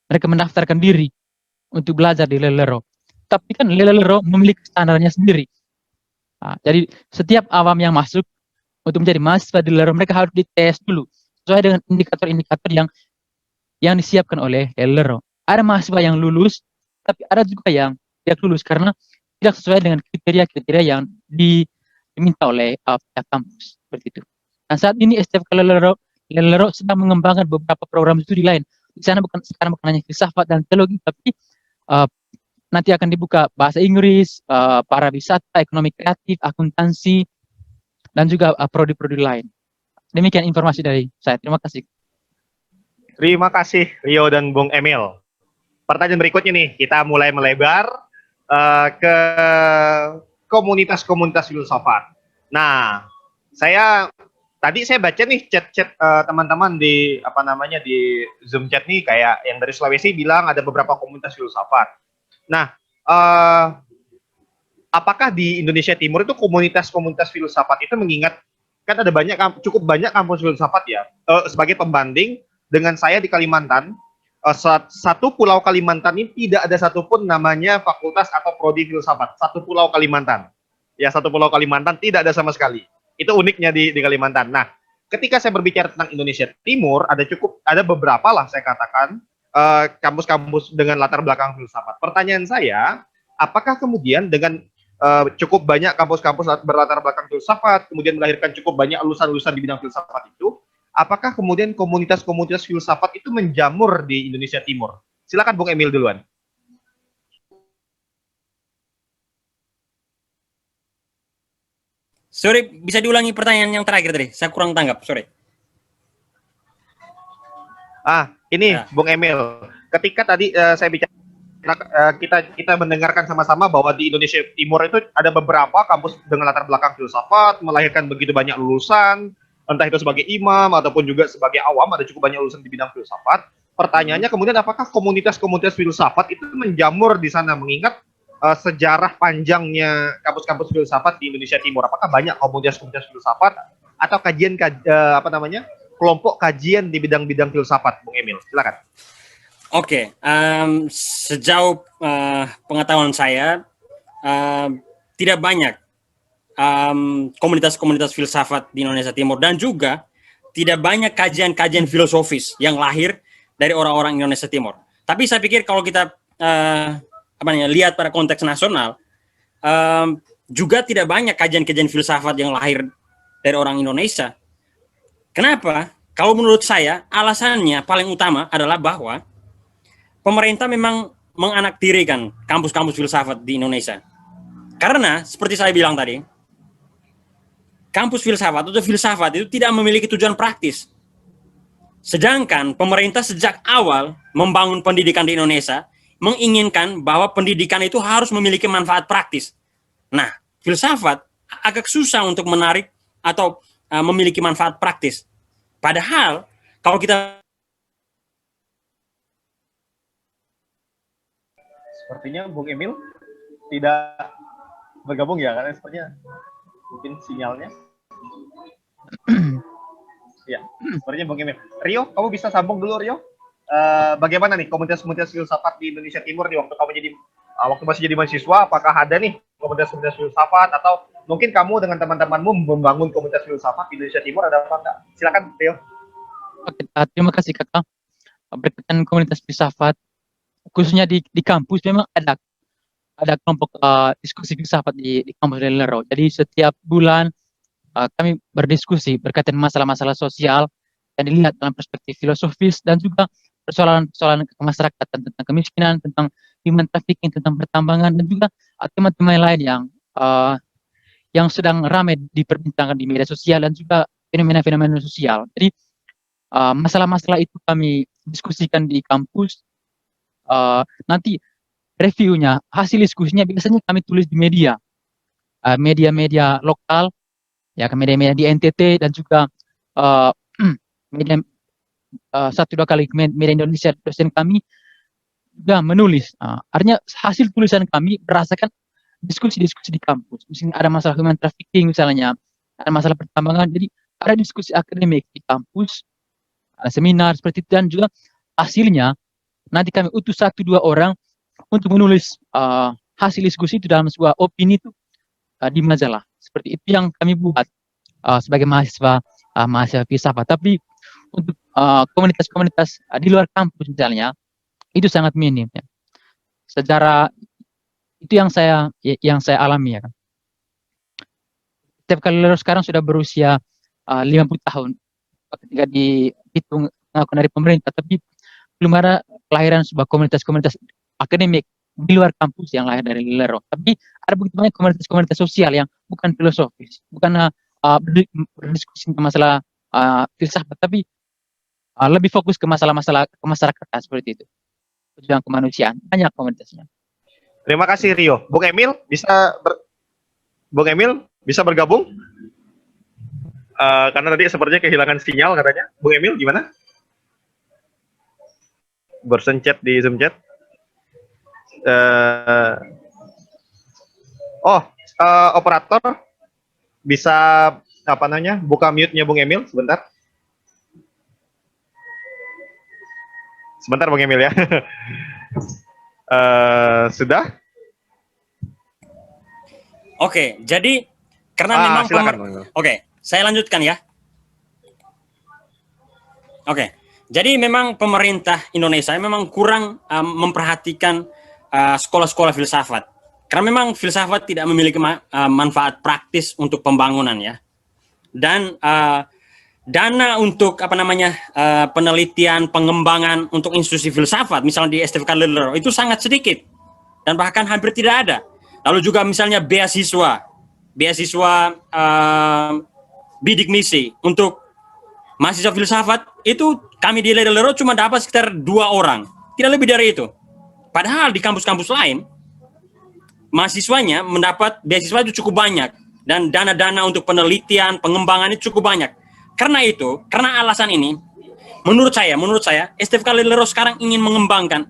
Speaker 3: Mereka mendaftarkan diri untuk belajar di Lelero. Tapi kan Lelero memiliki standarnya sendiri. Jadi setiap awam yang masuk untuk menjadi mahasiswa di Lelero, mereka harus dites dulu sesuai dengan indikator-indikator yang disiapkan oleh Lelero. Ada mahasiswa yang lulus, tapi ada juga yang tidak lulus karena tidak sesuai dengan kriteria-kriteria yang diminta oleh pihak kampus. Seperti itu. Dan saat ini STFK Lelero sedang mengembangkan beberapa program studi lain. Di sana sekarang bukan hanya filsafat dan teologi, tapi nanti akan dibuka bahasa Inggris, para wisata, ekonomi kreatif, akuntansi, dan juga prodi-prodi lain. Demikian informasi dari saya. Terima kasih.
Speaker 2: Terima kasih Rio dan Bung Emil. Pertanyaan berikutnya nih, kita mulai melebar ke komunitas-komunitas filsafat. Nah, tadi saya baca nih chat-chat teman-teman di di Zoom chat nih, kayak yang dari Sulawesi bilang ada beberapa komunitas filsafat. Nah, apakah di Indonesia Timur itu komunitas-komunitas filsafat itu, mengingat kan ada cukup banyak kampus filsafat ya, sebagai pembanding dengan saya di Kalimantan, satu pulau Kalimantan ini tidak ada satupun namanya fakultas atau prodi filsafat. Satu pulau Kalimantan. Ya, satu pulau Kalimantan tidak ada sama sekali. Itu uniknya di Kalimantan. Nah, ketika saya berbicara tentang Indonesia Timur, ada beberapa lah saya katakan kampus-kampus dengan latar belakang filsafat. Pertanyaan saya, apakah kemudian dengan cukup banyak kampus-kampus berlatar belakang filsafat, kemudian melahirkan cukup banyak lulusan-lulusan di bidang filsafat itu, apakah kemudian komunitas-komunitas filsafat itu menjamur di Indonesia Timur? Silakan Bung Emil duluan.
Speaker 1: Sorry, bisa diulangi pertanyaan yang terakhir tadi? Saya kurang tanggap, sorry.
Speaker 2: Ini Bung Emil. Ketika tadi saya bicara, kita mendengarkan sama-sama bahwa di Indonesia Timur itu ada beberapa kampus dengan latar belakang filsafat, melahirkan begitu banyak lulusan, entah itu sebagai imam ataupun juga sebagai awam, ada cukup banyak lulusan di bidang filsafat. Pertanyaannya kemudian, apakah komunitas-komunitas filsafat itu menjamur di sana, mengingat sejarah panjangnya kampus-kampus filsafat di Indonesia Timur? Apakah banyak komunitas-komunitas filsafat atau kelompok kajian di bidang-bidang filsafat, Bung Emil? Silakan.
Speaker 1: Oke, sejauh pengetahuan saya tidak banyak komunitas-komunitas filsafat di Indonesia Timur, dan juga tidak banyak kajian-kajian filosofis yang lahir dari orang-orang Indonesia Timur. Tapi saya pikir kalau kita lihat pada konteks nasional, juga tidak banyak kajian-kajian filsafat yang lahir dari orang Indonesia. Kenapa? Kalau menurut saya, alasannya paling utama adalah bahwa pemerintah memang menganaktirikan kampus-kampus filsafat di Indonesia. Karena, seperti saya bilang tadi, kampus filsafat atau filsafat itu tidak memiliki tujuan praktis. Sedangkan pemerintah sejak awal membangun pendidikan di Indonesia menginginkan bahwa pendidikan itu harus memiliki manfaat praktis. Nah, filsafat agak susah untuk menarik atau memiliki manfaat praktis. Padahal kalau kita,
Speaker 2: sepertinya Bung Emil tidak bergabung ya, karena sepertinya mungkin sinyalnya. Ya, sepertinya Bung Emil. Rio, kamu bisa sambung dulu, Rio. Bagaimana nih komunitas-komunitas filsafat di Indonesia Timur nih, waktu masih jadi mahasiswa? Apakah ada nih komunitas-komunitas filsafat, atau mungkin kamu dengan teman-temanmu membangun komunitas filsafat di Indonesia Timur, ada apa enggak? Silakan, Rio.
Speaker 3: Oke, terima kasih Kakak. Berkaitan komunitas filsafat, khususnya di kampus, memang ada kelompok diskusi filsafat di kampus Lelero. Jadi setiap bulan kami berdiskusi berkaitan masalah-masalah sosial yang dilihat dalam perspektif filosofis, dan juga persoalan-persoalan kemasyarakatan tentang kemiskinan, tentang human trafficking, tentang pertambangan, dan juga tema-tema lain yang sedang ramai diperbincangkan di media sosial dan juga fenomena-fenomena sosial. Jadi masalah-masalah itu kami diskusikan di kampus. Nanti reviewnya, hasil diskusinya biasanya kami tulis di media-media lokal, ya, media-media di NTT, dan juga media 1-2 kali media Indonesia. Dosen kami juga menulis. Artinya hasil tulisan kami berdasarkan diskusi-diskusi di kampus. Misalnya ada masalah human trafficking misalnya, ada masalah pertambangan. Jadi ada diskusi akademik di kampus, ada seminar seperti itu, dan juga hasilnya nanti kami utus satu dua orang untuk menulis hasil diskusi itu dalam sebuah opini itu di majalah. Seperti itu yang kami buat sebagai mahasiswa filsafat. Tapi untuk komunitas-komunitas di luar kampus misalnya itu sangat minim ya. Secara itu yang saya alami ya kan. Setiap kali sekarang sudah berusia 50 tahun ketika dihitung pengakuan dari pemerintah, tapi belum ada kelahiran sebuah komunitas-komunitas akademik di luar kampus yang lahir dari Lero. Tapi ada begitu banyak komunitas-komunitas sosial yang bukan filosofis, bukan berdiskusi tentang masalah filsafat, tapi lebih fokus ke masalah-masalah kemasyarakatan seperti itu. Perjuangan kemanusiaan, banyak komunitasnya.
Speaker 2: Terima kasih Rio. Bung Emil bisa bergabung? Karena tadi sepertinya kehilangan sinyal katanya. Bung Emil gimana? Bersencet di Zoom chat. Operator bisa buka mute-nya Bung Emil sebentar. Sebentar Bung Emil ya. Sudah?
Speaker 1: Oke, jadi karena memang
Speaker 2: silakan, Bung Emil.
Speaker 1: Oke, saya lanjutkan ya. Oke, jadi memang pemerintah Indonesia memang kurang memperhatikan sekolah-sekolah filsafat. Karena memang filsafat tidak memiliki manfaat praktis untuk pembangunan ya. Dan dana untuk penelitian, pengembangan untuk institusi filsafat, misalnya di STFK Lero itu sangat sedikit dan bahkan hampir tidak ada. Lalu juga misalnya beasiswa bidik misi untuk mahasiswa filsafat itu kami di Lero cuma dapat sekitar 2 orang, tidak lebih dari itu. Padahal di kampus-kampus lain mahasiswanya mendapat beasiswa itu cukup banyak dan dana-dana untuk penelitian, pengembangan itu cukup banyak. Karena alasan ini, menurut saya STFK Lero sekarang ingin mengembangkan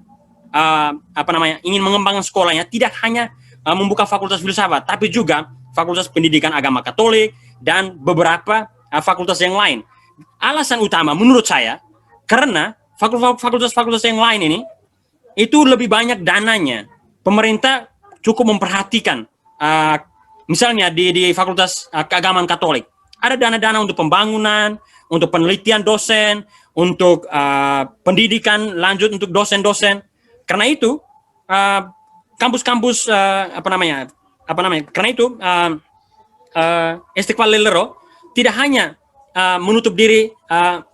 Speaker 1: sekolahnya tidak hanya membuka fakultas filsafat, tapi juga fakultas pendidikan agama Katolik dan beberapa fakultas yang lain. Alasan utama menurut saya karena fakultas-fakultas yang lain ini itu lebih banyak dananya. Pemerintah cukup memperhatikan misalnya di fakultas keagamaan Katolik ada dana-dana untuk pembangunan, untuk penelitian dosen, untuk pendidikan lanjut untuk dosen-dosen. Karena itu kampus-kampus karena itu Istiqlal Lero tidak hanya menutup diri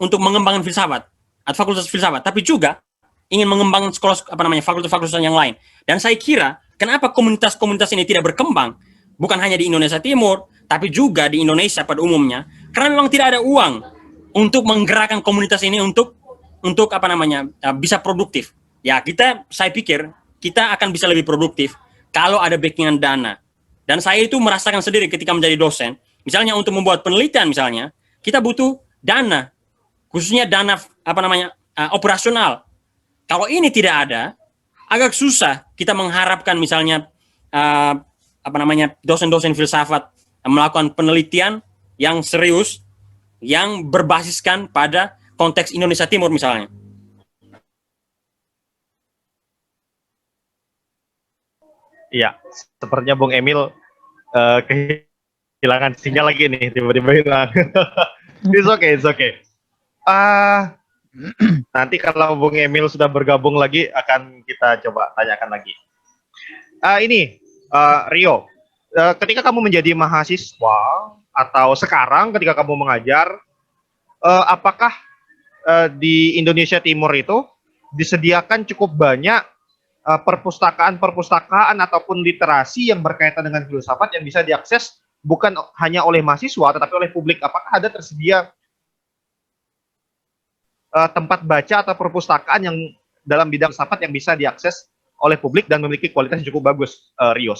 Speaker 1: untuk mengembangkan filsafat atau fakultas filsafat, tapi juga ingin mengembangkan sekolah fakultas-fakultas yang lain. Dan saya kira kenapa komunitas-komunitas ini tidak berkembang bukan hanya di Indonesia Timur, tapi juga di Indonesia pada umumnya, karena memang tidak ada uang untuk menggerakkan komunitas ini untuk bisa produktif. Ya, saya pikir kita akan bisa lebih produktif kalau ada backingan dana. Dan saya itu merasakan sendiri ketika menjadi dosen, misalnya untuk membuat penelitian misalnya, kita butuh dana, khususnya dana operasional. Kalau ini tidak ada, agak susah kita mengharapkan misalnya dosen-dosen filsafat melakukan penelitian yang serius, yang berbasiskan pada konteks Indonesia Timur misalnya.
Speaker 2: Iya, sepertinya Bung Emil kehilangan sinyal lagi nih, tiba-tiba hilang. It's okay. Nanti kalau Bung Emil sudah bergabung lagi, akan kita coba tanyakan lagi. Rio, ketika kamu menjadi mahasiswa atau sekarang ketika kamu mengajar, apakah di Indonesia Timur itu disediakan cukup banyak perpustakaan ataupun literasi yang berkaitan dengan filsafat yang bisa diakses bukan hanya oleh mahasiswa tetapi oleh publik? Apakah ada tersedia tempat baca atau perpustakaan yang dalam bidang filsafat yang bisa diakses oleh publik dan memiliki kualitas yang cukup bagus, Rio?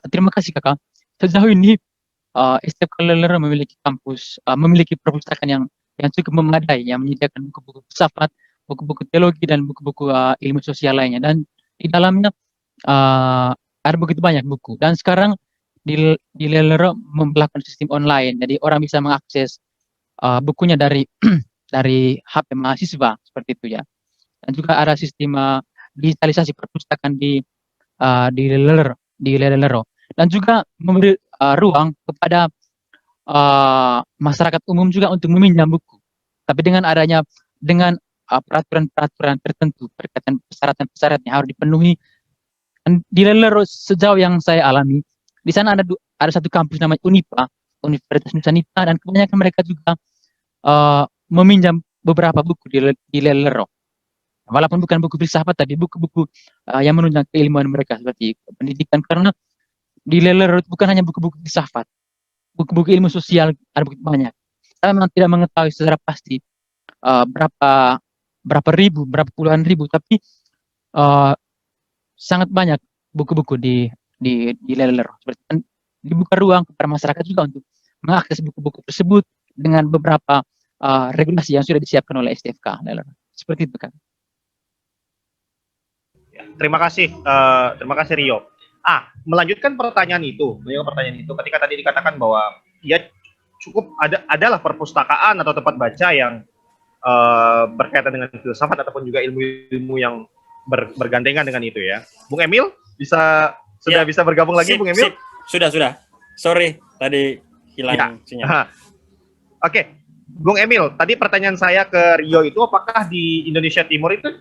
Speaker 3: Terima kasih kakak. Sejauh ini STFK Lero memiliki memiliki perpustakaan yang cukup memadai, yang menyediakan buku-buku filsafat, buku-buku teologi dan buku-buku ilmu sosial lainnya. Dan di dalamnya ada begitu banyak buku. Dan sekarang di Lelero melakukan sistem online, jadi orang bisa mengakses bukunya dari dari HP mahasiswa seperti itu ya. Dan juga ada sistem digitalisasi perpustakaan di Lelero, dan juga memberi ruang kepada masyarakat umum juga untuk meminjam buku. Tapi dengan peraturan-peraturan tertentu berkaitan persyaratan-persyaratan yang harus dipenuhi. Dan di Lelero sejauh yang saya alami, di sana ada satu kampus namanya Unipa, Universitas Nusanita, dan kebanyakan mereka juga meminjam beberapa buku di Lelero. Walaupun bukan buku filsafat, tapi buku-buku yang menunjang keilmuan mereka seperti pendidikan. Karena di Lelero bukan hanya buku-buku filsafat, buku-buku ilmu sosial ada begitu banyak. Saya memang tidak mengetahui secara pasti berapa ribu, berapa puluhan ribu, tapi sangat banyak buku-buku di Lelero. Seperti dibuka ruang kepada masyarakat juga untuk mengakses buku-buku tersebut dengan beberapa regulasi yang sudah disiapkan oleh STFK Lelero. Seperti itu kan.
Speaker 2: Terima kasih Rio. Melanjutkan pertanyaan itu, ketika tadi dikatakan bahwa ya cukup adalah perpustakaan atau tempat baca yang berkaitan dengan filsafat ataupun juga ilmu-ilmu yang bergandengan dengan itu ya. Bung Emil sudah bisa bergabung lagi, Bung Emil?
Speaker 1: Sudah. Sorry, tadi hilang sinyal.
Speaker 2: Oke. Bung Emil, tadi pertanyaan saya ke Rio itu, apakah di Indonesia Timur itu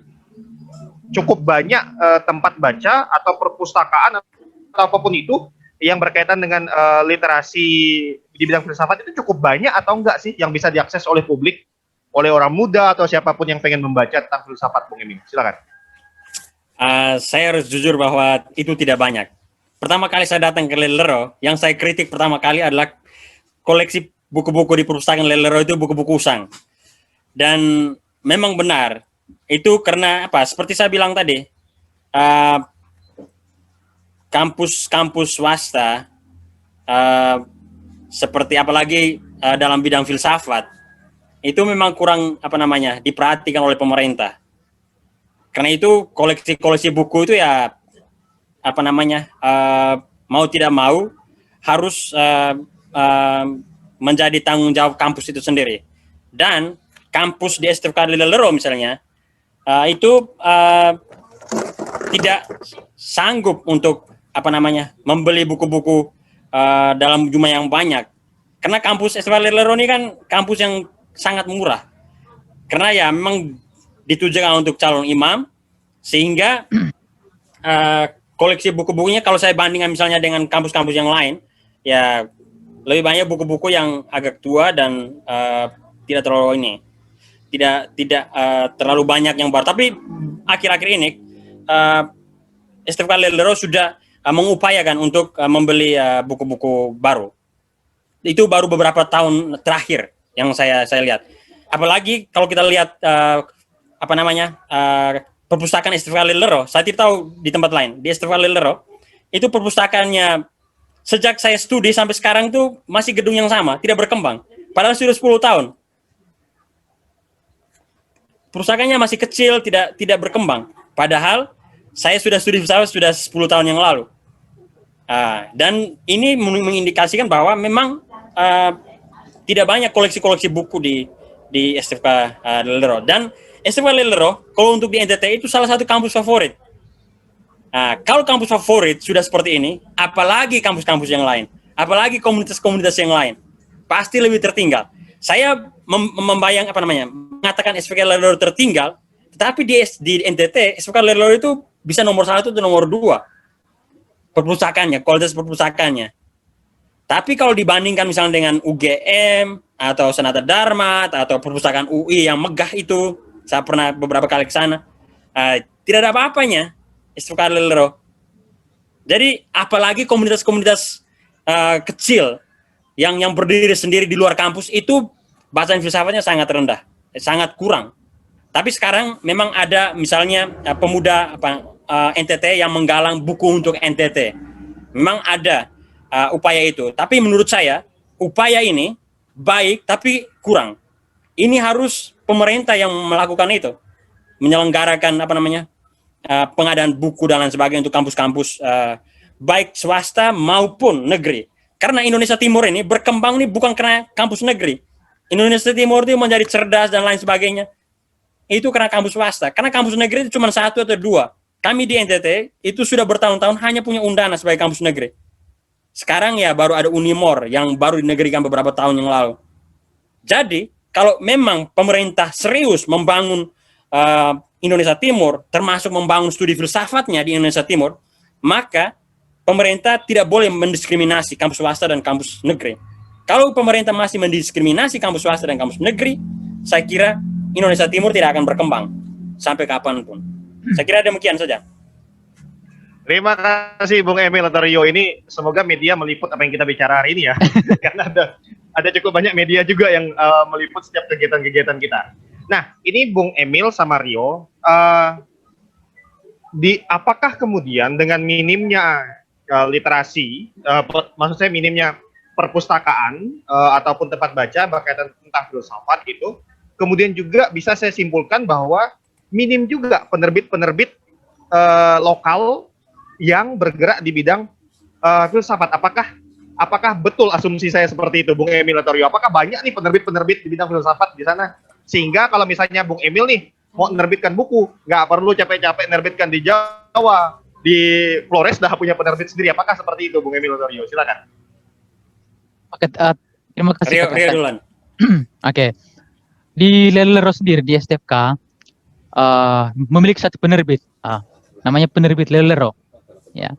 Speaker 2: cukup banyak tempat baca atau perpustakaan atau apapun itu yang berkaitan dengan literasi di bidang filsafat itu cukup banyak atau enggak sih yang bisa diakses oleh publik, oleh orang muda atau siapapun yang pengen membaca tentang filsafat, Bung Emil? Silakan.
Speaker 1: Saya harus jujur bahwa itu tidak banyak. Pertama kali saya datang ke Lelero, yang saya kritik pertama kali adalah koleksi buku-buku di perpustakaan Lelero itu buku-buku usang. Dan memang benar, itu karena apa? Seperti saya bilang tadi, kampus-kampus swasta, seperti apalagi dalam bidang filsafat, itu memang kurang diperhatikan oleh pemerintah. Karena itu koleksi buku itu ya mau tidak mau harus menjadi tanggung jawab kampus itu sendiri. Dan kampus di STFK Lelero misalnya itu tidak sanggup untuk membeli buku-buku dalam jumlah yang banyak. Karena kampus STFK Lelero ini kan kampus yang sangat murah. Karena ya memang ditujukan untuk calon imam, sehingga koleksi buku-bukunya kalau saya bandingkan misalnya dengan kampus-kampus yang lain, ya lebih banyak buku-buku yang agak tua dan tidak terlalu banyak yang baru. Tapi akhir-akhir ini STFK Lelero sudah mengupayakan untuk membeli buku-buku baru. Itu baru beberapa tahun terakhir yang saya lihat. Apalagi kalau kita lihat perpustakaan STFK Lelero, saya tidak tahu di tempat lain. Di STFK Lelero itu perpustakaannya sejak saya studi sampai sekarang tuh masih gedung yang sama, tidak berkembang. Padahal sudah 10 tahun. Perpustakaannya masih kecil, tidak berkembang. Padahal saya sudah studi filsafat sudah 10 tahun yang lalu. Dan ini mengindikasikan bahwa memang tidak banyak koleksi-koleksi buku di STFK Lelero. Dan STFK Lelero, kalau untuk di NTT itu salah satu kampus favorit. Kalau kampus favorit sudah seperti ini, apalagi kampus-kampus yang lain, apalagi komunitas-komunitas yang lain, pasti lebih tertinggal. Saya mengatakan STFK Lelero tertinggal, tetapi di NTT STFK Lelero itu bisa nomor 1 atau nomor 2 perpustakaannya, kualitas perpustakaannya. Tapi kalau dibandingkan misalnya dengan UGM atau Sanata Dharma atau perpustakaan UI yang megah itu, saya pernah beberapa kali ke sana, tidak ada apa-apanya STFK Lelero. Jadi apalagi komunitas-komunitas kecil yang berdiri sendiri di luar kampus itu bacaan filsafatnya sangat rendah, sangat kurang. Tapi sekarang memang ada misalnya pemuda NTT yang menggalang buku untuk NTT. Memang ada upaya itu. Tapi menurut saya upaya ini baik tapi kurang. Ini harus pemerintah yang melakukan itu, menyelenggarakan pengadaan buku dan lain sebagainya untuk kampus-kampus baik swasta maupun negeri. Karena Indonesia Timur ini berkembang ini bukan karena kampus negeri. Indonesia Timur itu menjadi cerdas dan lain sebagainya. Itu karena kampus swasta. Karena kampus negeri itu cuma 1 atau 2. Kami di NTT itu sudah bertahun-tahun hanya punya Undana sebagai kampus negeri. Sekarang ya baru ada Unimor yang baru dinegerikan beberapa tahun yang lalu. Jadi, kalau memang pemerintah serius membangun Indonesia Timur, termasuk membangun studi filsafatnya di Indonesia Timur, maka pemerintah tidak boleh mendiskriminasi kampus swasta dan kampus negeri. Kalau pemerintah masih mendiskriminasi kampus swasta dan kampus negeri, saya kira Indonesia Timur tidak akan berkembang sampai kapanpun. Saya kira demikian saja.
Speaker 2: Terima kasih Bung Emil atau Rio ini. Semoga media meliput apa yang kita bicara hari ini ya. Karena ada cukup banyak media juga yang meliput setiap kegiatan-kegiatan kita. Nah, ini Bung Emil sama Rio, apakah kemudian dengan minimnya literasi, maksud saya minimnya perpustakaan ataupun tempat baca berkaitan tentang filsafat itu, kemudian juga bisa saya simpulkan bahwa minim juga penerbit-penerbit lokal yang bergerak di bidang filsafat. Apakah betul asumsi saya seperti itu, Bung Emil atau Rio? Apakah banyak nih penerbit-penerbit di bidang filsafat di sana? Sehingga kalau misalnya Bung Emil nih mau menerbitkan buku, nggak perlu capek-capek menerbitkan di Jawa, di Flores dah punya penerbit sendiri. Apakah seperti itu, Bung Emil atau Rio? Silakan.
Speaker 3: Oke, terima kasih.
Speaker 1: Rio duluan.
Speaker 3: Oke. Di Lelero sendiri di STFK memiliki satu penerbit, namanya penerbit Lelero, ya.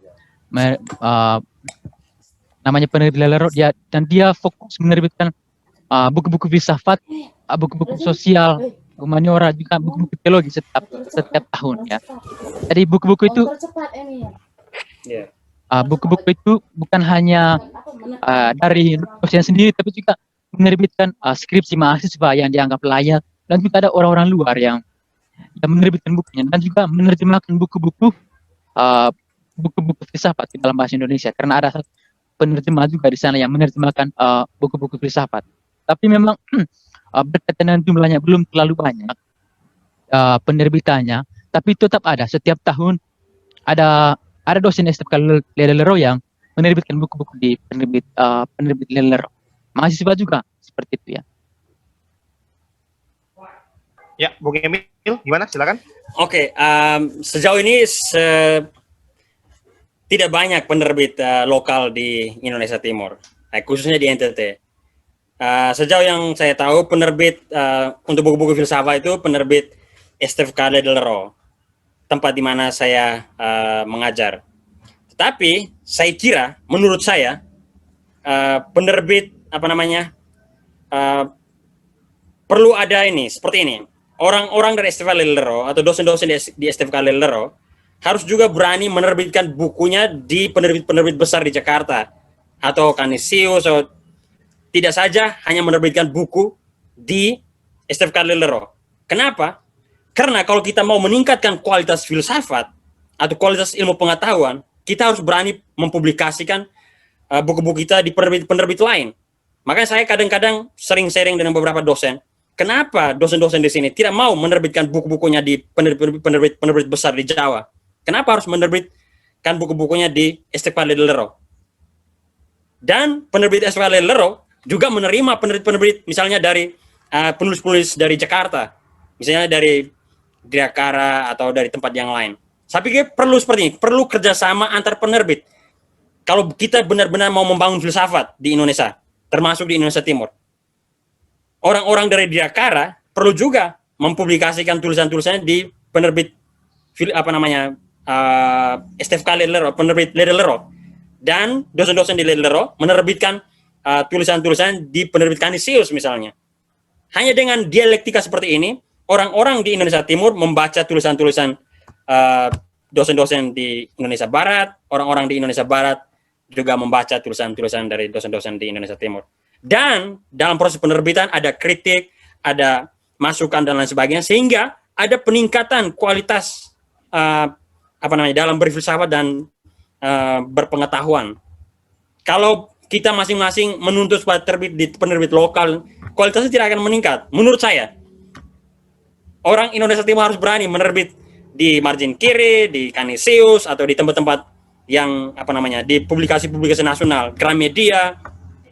Speaker 3: Namanya penerbit Lelero, dia fokus menerbitkan buku-buku filsafat, buku-buku sosial, humaniora, juga buku-buku teologi setiap tahun, ya. Jadi buku-buku itu buku-buku itu bukan hanya dari dosen sendiri, tapi juga menerbitkan skripsi mahasiswa yang dianggap layak, dan juga ada orang-orang luar yang menerbitkan bukunya, dan juga menerjemahkan buku-buku filsafat di dalam bahasa Indonesia, karena ada penerjemah juga di sana yang menerjemahkan buku-buku filsafat. Tapi memang berkaitan dengan jumlahnya belum terlalu banyak penerbitannya, tapi tetap ada. Setiap tahun ada dosen STFK Lelero yang menerbitkan buku-buku di penerbit Lelero. Mahasiswa juga seperti itu, ya.
Speaker 2: Ya, Bung Emil, gimana? Silakan.
Speaker 1: Oke, sejauh ini tidak banyak penerbit lokal di Indonesia Timur, khususnya di NTT. Sejauh yang saya tahu, penerbit untuk buku-buku filsafat itu penerbit STFK Lelero, tempat di mana saya mengajar. Tetapi saya kira, menurut saya, penerbit perlu ada ini, seperti ini. Orang-orang dari STFK Lelero atau dosen-dosen di STFK Lelero harus juga berani menerbitkan bukunya di penerbit-penerbit besar di Jakarta atau Canisius, atau tidak saja hanya menerbitkan buku di STFK Lelero. Kenapa? Karena kalau kita mau meningkatkan kualitas filsafat atau kualitas ilmu pengetahuan, kita harus berani mempublikasikan buku-buku kita di penerbit lain. Makanya saya kadang-kadang sering sharing dengan beberapa dosen. Kenapa dosen-dosen di sini tidak mau menerbitkan buku-bukunya di penerbit besar di Jawa? Kenapa harus menerbitkan buku-bukunya di STFK Lelero? Dan penerbit STFK Lelero juga menerima penerbit-penerbit misalnya dari penulis-penulis dari Jakarta, misalnya dari Diakara atau dari tempat yang lain. Saya pikir perlu seperti ini, perlu kerjasama antar penerbit. Kalau kita benar-benar mau membangun filsafat di Indonesia, termasuk di Indonesia Timur, orang-orang dari Diakara perlu juga mempublikasikan tulisan-tulisannya di penerbit STFK Lelero, penerbit Lelero, dan dosen-dosen di Lelero menerbitkan tulisan-tulisan di penerbit Canisius misalnya. Hanya dengan dialektika seperti ini, orang-orang di Indonesia Timur membaca tulisan-tulisan dosen-dosen di Indonesia Barat, orang-orang di Indonesia Barat juga membaca tulisan-tulisan dari dosen-dosen di Indonesia Timur. Dan dalam proses penerbitan ada kritik, ada masukan dan lain sebagainya, sehingga ada peningkatan kualitas dalam berfilsafat dan berpengetahuan. Kalau kita masing-masing menuntut supaya terbit di penerbit lokal, kualitasnya tidak akan meningkat. Menurut saya, orang Indonesia Timur harus berani menerbit di margin kiri, di Canisius atau di tempat-tempat yang di publikasi-publikasi nasional, Gramedia,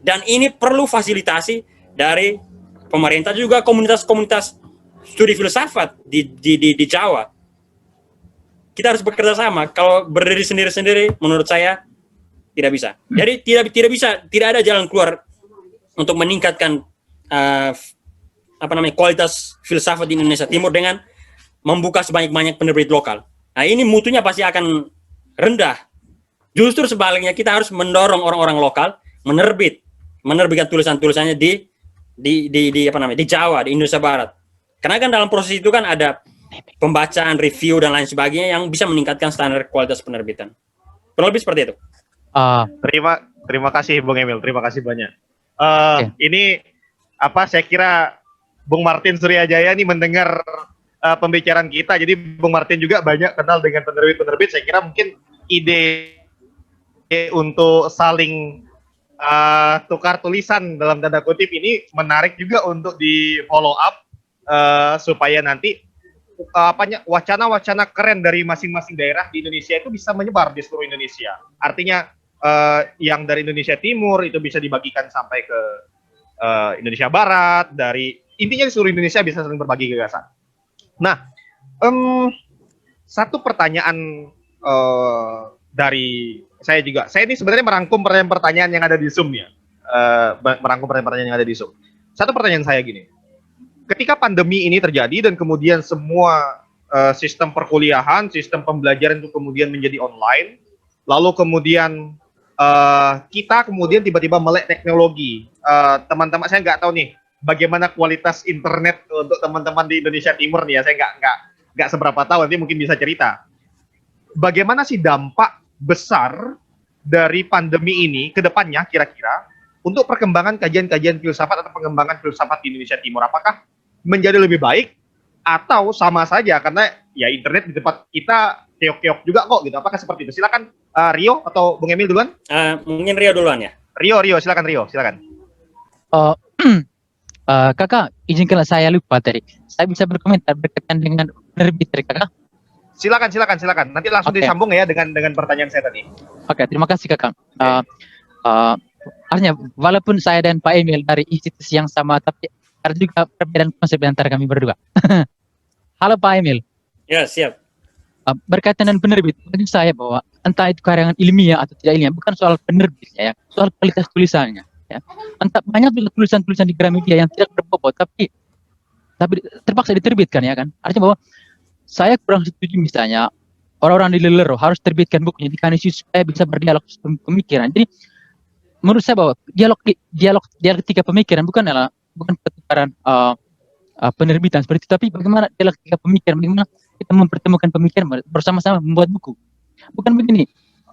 Speaker 1: dan ini perlu fasilitasi dari pemerintah juga komunitas-komunitas studi filsafat di Jawa. Kita harus bekerja sama. Kalau berdiri sendiri-sendiri, menurut saya tidak bisa. Jadi tidak ada jalan keluar untuk meningkatkan kualitas filsafat di Indonesia Timur dengan membuka sebanyak-banyak penerbit lokal. Nah, ini mutunya pasti akan rendah. Justru sebaliknya kita harus mendorong orang-orang lokal menerbitkan tulisan-tulisannya di Jawa, di Indonesia Barat. Karena kan dalam proses itu kan ada pembacaan, review dan lain sebagainya yang bisa meningkatkan standar kualitas penerbitan. Kurang lebih seperti itu.
Speaker 2: Terima kasih Bung Emil, terima kasih banyak. Ini saya kira Bung Martin Suryajaya ini mendengar pembicaraan kita, jadi Bung Martin juga banyak kenal dengan penerbit-penerbit. Saya kira mungkin ide untuk saling tukar tulisan dalam tanda kutip ini menarik juga untuk di follow up supaya nanti wacana-wacana keren dari masing-masing daerah di Indonesia itu bisa menyebar di seluruh Indonesia. Artinya yang dari Indonesia Timur itu bisa dibagikan sampai ke Indonesia Barat, intinya di seluruh Indonesia bisa saling berbagi gagasan. Nah, satu pertanyaan dari saya juga. Saya ini sebenarnya merangkum pertanyaan-pertanyaan yang ada di Zoom ya. Merangkum pertanyaan-pertanyaan yang ada di Zoom. Satu pertanyaan saya gini. Ketika pandemi ini terjadi dan kemudian semua sistem perkuliahan, sistem pembelajaran itu kemudian menjadi online, lalu kemudian kita kemudian tiba-tiba melek teknologi. Teman-teman, saya nggak tahu nih bagaimana kualitas internet untuk teman-teman di Indonesia Timur nih ya. Saya nggak seberapa tahu, nanti mungkin bisa cerita. Bagaimana sih dampak besar dari pandemi ini ke depannya kira-kira untuk perkembangan kajian-kajian filsafat atau pengembangan filsafat di Indonesia Timur? Apakah menjadi lebih baik atau sama saja karena ya internet di tempat kita keok-keok juga kok gitu? Apakah seperti itu? Silakan Rio atau Bung Emil duluan?
Speaker 1: Mungkin Rio duluan ya.
Speaker 2: Rio, silakan Rio, silakan.
Speaker 3: Kakak, izinkanlah saya lupa tadi. Saya bisa berkomentar berkaitan dengan penerbit dari kakak.
Speaker 2: Silakan. Nanti langsung disambung ya dengan pertanyaan saya tadi.
Speaker 3: Oke, terima kasih kakak. Artinya, walaupun saya dan Pak Emil dari institusi yang sama, tapi ada juga perbedaan konsep antara kami berdua. Halo Pak Emil.
Speaker 1: Ya, siap.
Speaker 3: Berkaitan dengan penerbit, bagi saya bahwa entah itu karangan ilmiah atau tidak ilmiah, bukan soal penerbitnya ya, soal kualitas tulisannya. Ya. Entah banyak juga tulisan-tulisan di Gramedia yang tidak berbobot, tapi terpaksa diterbitkan ya kan. Artinya bahwa saya kurang setuju misalnya orang-orang di Lelero harus terbitkan bukunya di Canisius supaya bisa berdialog pemikiran. Jadi menurut saya bahwa dialog tiga pemikiran bukan pertukaran penerbitan seperti itu, tapi bagaimana dialog tiga pemikiran, bagaimana kita mempertemukan pemikiran bersama-sama membuat buku. Bukan begini,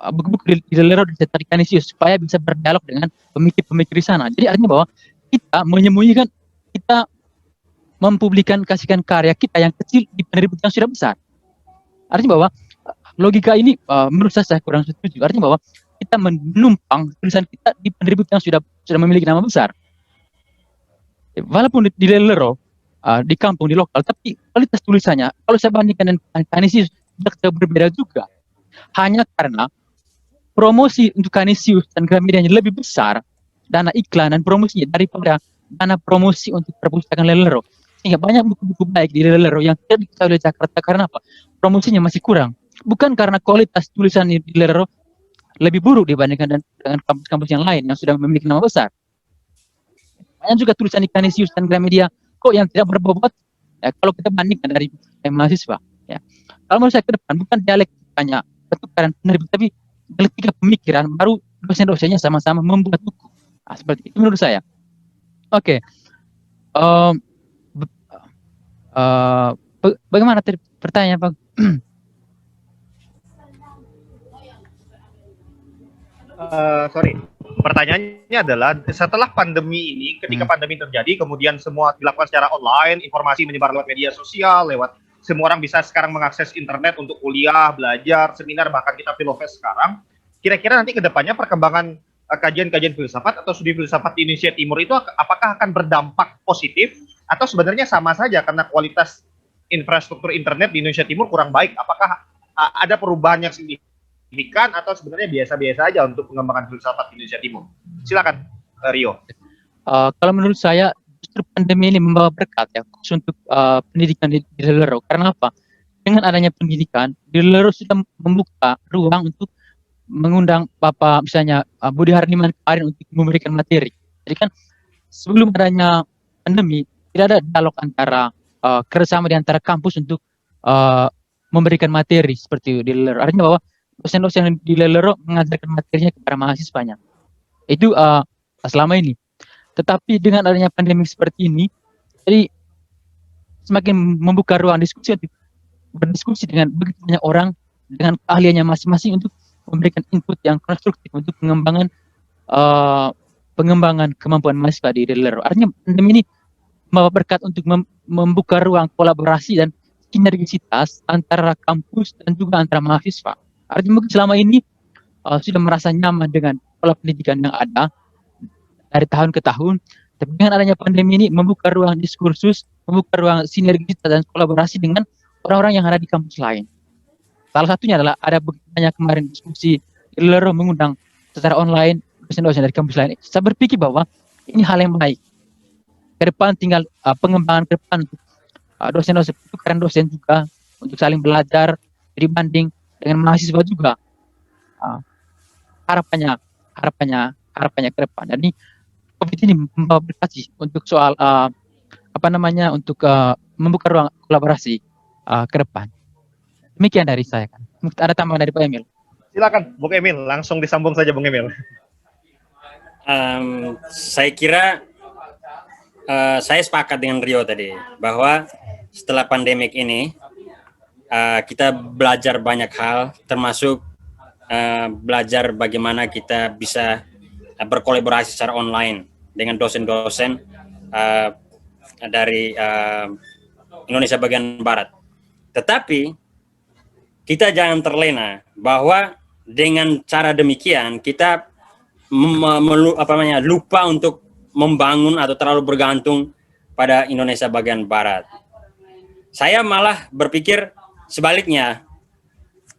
Speaker 3: buku-buku di Lelero dicetak di Canisius supaya bisa berdialog dengan pemikir-pemikir di sana. Jadi artinya bahwa kita menyembunyikan, kita mempublikasikan karya kita yang kecil di penerbit yang sudah besar. Artinya bahwa logika ini menurut saya kurang setuju. Artinya bahwa kita menumpang tulisan kita di penerbit yang sudah memiliki nama besar. Walaupun di Lelero, di kampung, di lokal, tapi kualitas tulisannya kalau saya bandingkan dengan Canisius tidak berbeda juga. Hanya karena promosi untuk Canisius dan Gramedia lebih besar, dana iklan dan promosinya daripada dana promosi untuk perpustakaan Lelero. Sehingga banyak buku-buku baik di Lelero yang tidak diketahui oleh Jakarta. Karena apa? Promosinya masih kurang. Bukan karena kualitas tulisan di Lelero lebih buruk dibandingkan dengan kampus-kampus yang lain yang sudah memiliki nama besar. Banyak juga tulisan di Canisius dan Gramedia kok yang tidak berbobot. Ya, kalau kita bandingkan dari mahasiswa. Ya. Kalau menurut saya ke depan bukan dialektikanya pertukaran penerbit, tapi dialektika pemikiran, baru dosen-dosennya sama-sama membuat buku. Nah, seperti itu menurut saya. Oke. Bagaimana pertanyaan Pak?
Speaker 2: Sorry, pertanyaannya adalah setelah pandemi ini, ketika pandemi terjadi, kemudian semua dilakukan secara online, informasi menyebar lewat media sosial, lewat semua orang bisa sekarang mengakses internet untuk kuliah, belajar, seminar, bahkan kita Filofest sekarang. Kira-kira nanti ke depannya perkembangan kajian-kajian filsafat atau studi filsafat di Indonesia Timur itu apakah akan berdampak positif atau sebenarnya sama saja karena kualitas infrastruktur internet di Indonesia Timur kurang baik. Apakah ada perubahan yang signifikan atau sebenarnya biasa-biasa aja untuk pengembangan filsafat di Indonesia Timur? Silakan, Rio.
Speaker 3: Kalau menurut saya justru pandemi ini membawa berkat ya khusus untuk pendidikan di Lelero. Karena apa? Dengan adanya pendidikan, di Lelero sudah membuka ruang untuk mengundang Bapak misalnya Budi Harniman kemarin untuk memberikan materi. Jadi kan sebelum adanya pandemi tidak ada dialog antara kerjasama di antara kampus untuk memberikan materi seperti di Lelero. Artinya bahwa dosen-dosen di Lelero mengajarkan materinya kepada mahasiswanya. Itu selama ini. Tetapi dengan adanya pandemi seperti ini, jadi semakin membuka ruang diskusi untuk berdiskusi dengan begitu banyak orang dengan keahliannya masing-masing untuk memberikan input yang konstruktif untuk pengembangan kemampuan mahasiswa di Lelero. Artinya pandemi ini membawa berkat untuk membuka ruang kolaborasi dan sinergisitas antara kampus dan juga antara mahasiswa. Artinya mungkin selama ini sudah merasa nyaman dengan pola pendidikan yang ada dari tahun ke tahun, tapi dengan adanya pandemi ini membuka ruang diskursus, membuka ruang sinergitas dan kolaborasi dengan orang-orang yang ada di kampus lain. Salah satunya adalah ada banyak kemarin diskusi di Lelero mengundang secara online dosen-dosen dari kampus lain. Saya berpikir bahwa ini hal yang baik. Ke depan tinggal pengembangan ke depan untuk dosen-dosen, tukaran dosen juga untuk saling belajar, dibanding dengan mahasiswa juga. Harapannya ke depan. Jadi COVID ini membawa berkat sih untuk soal untuk membuka ruang kolaborasi ke depan. Demikian dari saya kan. Mungkin ada tambahan dari Pak Emil.
Speaker 2: Silakan, Bung Emil, langsung disambung saja, Bung Emil.
Speaker 1: Saya kira saya sepakat dengan Rio tadi bahwa setelah pandemik ini kita belajar banyak hal, termasuk belajar bagaimana kita bisa berkolaborasi secara online dengan dosen-dosen dari Indonesia bagian Barat. Tetapi kita jangan terlena bahwa dengan cara demikian kita lupa untuk membangun atau terlalu bergantung pada Indonesia bagian Barat. Saya malah berpikir sebaliknya,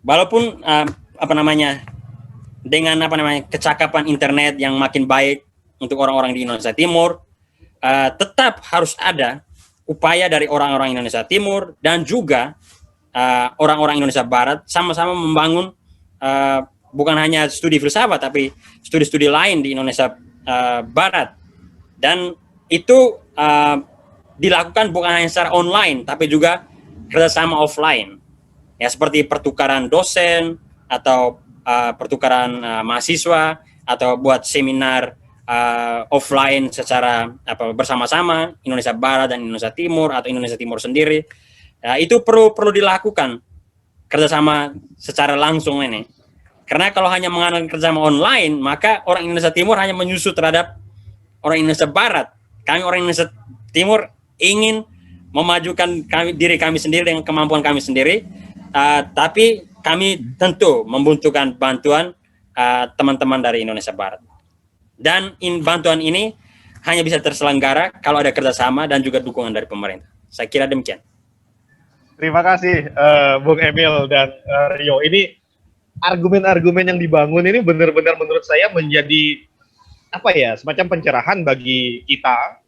Speaker 1: walaupun dengan kecakapan internet yang makin baik untuk orang-orang di Indonesia Timur, tetap harus ada upaya dari orang-orang Indonesia Timur dan juga orang-orang Indonesia Barat sama-sama membangun bukan hanya studi filsafat tapi studi-studi lain di Indonesia Barat, dan itu dilakukan bukan hanya secara online tapi juga kerjasama offline ya, seperti pertukaran dosen atau pertukaran mahasiswa atau buat seminar offline secara bersama-sama Indonesia Barat dan Indonesia Timur atau Indonesia Timur sendiri. Itu perlu dilakukan kerjasama secara langsung ini. Karena kalau hanya mengandalkan kerjasama online, maka orang Indonesia Timur hanya menyusut terhadap orang Indonesia Barat. Kami orang Indonesia Timur ingin memajukan diri kami sendiri dengan kemampuan kami sendiri, tapi kami tentu membutuhkan bantuan teman-teman dari Indonesia Barat. Dan bantuan ini hanya bisa terselenggara kalau ada kerjasama dan juga dukungan dari pemerintah. Saya kira demikian.
Speaker 2: Terima kasih Bung Emil dan Rio. Ini argumen-argumen yang dibangun ini benar-benar menurut saya menjadi semacam pencerahan bagi kita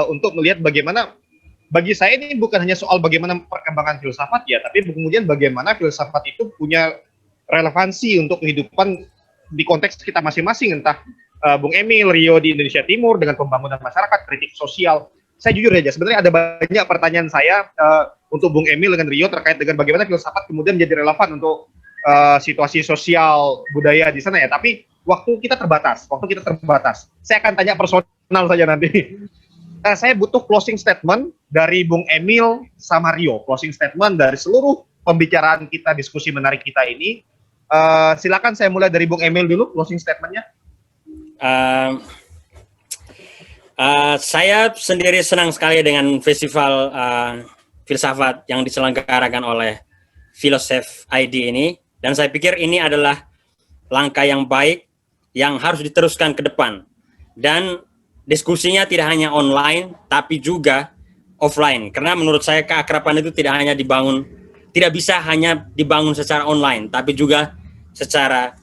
Speaker 2: untuk melihat bagaimana, bagi saya ini bukan hanya soal bagaimana perkembangan filsafat ya, tapi kemudian bagaimana filsafat itu punya relevansi untuk kehidupan di konteks kita masing-masing, entah Bung Emil, Rio di Indonesia Timur dengan pembangunan masyarakat, kritik sosial. Saya jujur aja, sebenarnya ada banyak pertanyaan saya untuk Bung Emil dengan Rio terkait dengan bagaimana filsafat kemudian menjadi relevan untuk situasi sosial budaya di sana ya. Tapi waktu kita terbatas. Saya akan tanya personal saja nanti. Saya butuh closing statement dari Bung Emil sama Rio. Closing statement dari seluruh pembicaraan kita, diskusi menarik kita ini. Silakan saya mulai dari Bung Emil dulu, closing statementnya.
Speaker 1: Saya sendiri senang sekali dengan festival filsafat yang diselenggarakan oleh Philosoph ID ini, dan saya pikir ini adalah langkah yang baik yang harus diteruskan ke depan. Dan diskusinya tidak hanya online, tapi juga offline, karena menurut saya keakraban itu tidak bisa hanya dibangun secara online, tapi juga secara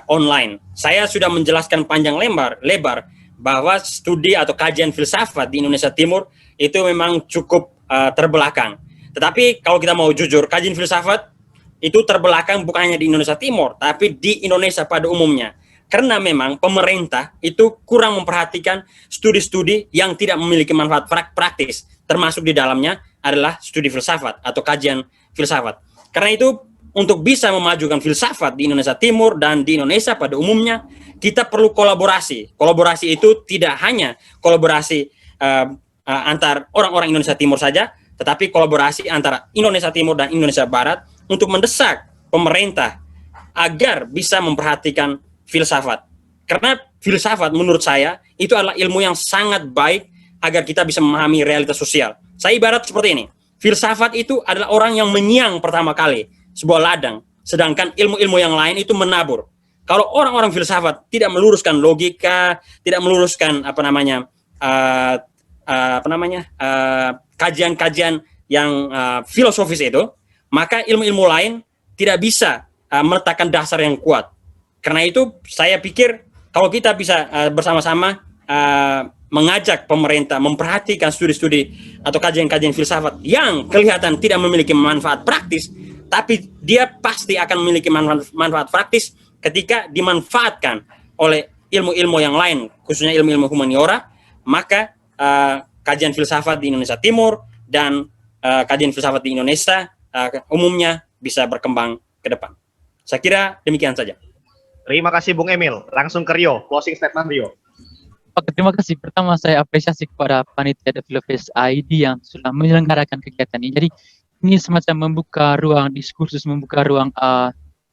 Speaker 1: online. Saya sudah menjelaskan panjang lebar bahwa studi atau kajian filsafat di Indonesia Timur itu memang cukup terbelakang. Tetapi kalau kita mau jujur, kajian filsafat itu terbelakang bukan hanya di Indonesia Timur, tapi di Indonesia pada umumnya. Karena memang pemerintah itu kurang memperhatikan studi-studi yang tidak memiliki manfaat praktis, termasuk di dalamnya adalah studi filsafat atau kajian filsafat. Karena itu, untuk bisa memajukan filsafat di Indonesia Timur dan di Indonesia pada umumnya, kita perlu kolaborasi. Kolaborasi itu tidak hanya kolaborasi antar orang-orang Indonesia Timur saja, tetapi kolaborasi antara Indonesia Timur dan Indonesia Barat untuk mendesak pemerintah agar bisa memperhatikan filsafat. Karena filsafat menurut saya itu adalah ilmu yang sangat baik agar kita bisa memahami realitas sosial. Saya ibarat seperti ini. Filsafat itu adalah orang yang menyiang pertama kali sebuah ladang, sedangkan ilmu-ilmu yang lain itu menabur. Kalau orang-orang filsafat tidak meluruskan logika, tidak meluruskan kajian-kajian yang filosofis itu, maka ilmu-ilmu lain tidak bisa meletakkan dasar yang kuat. Karena itu saya pikir kalau kita bisa bersama-sama mengajak pemerintah memperhatikan studi-studi atau kajian-kajian filsafat yang kelihatan tidak memiliki manfaat praktis, tapi dia pasti akan memiliki manfaat praktis ketika dimanfaatkan oleh ilmu-ilmu yang lain, khususnya ilmu-ilmu humaniora, maka kajian filsafat di Indonesia Timur dan kajian filsafat di Indonesia umumnya bisa berkembang ke depan. Saya kira demikian saja.
Speaker 2: Terima kasih Bung Emil. Langsung ke Rio, closing statement Rio.
Speaker 3: Oke, terima kasih. Pertama saya apresiasi kepada panitia Developers ID yang sudah menyelenggarakan kegiatan ini. Jadi ini semacam membuka ruang diskursus, membuka ruang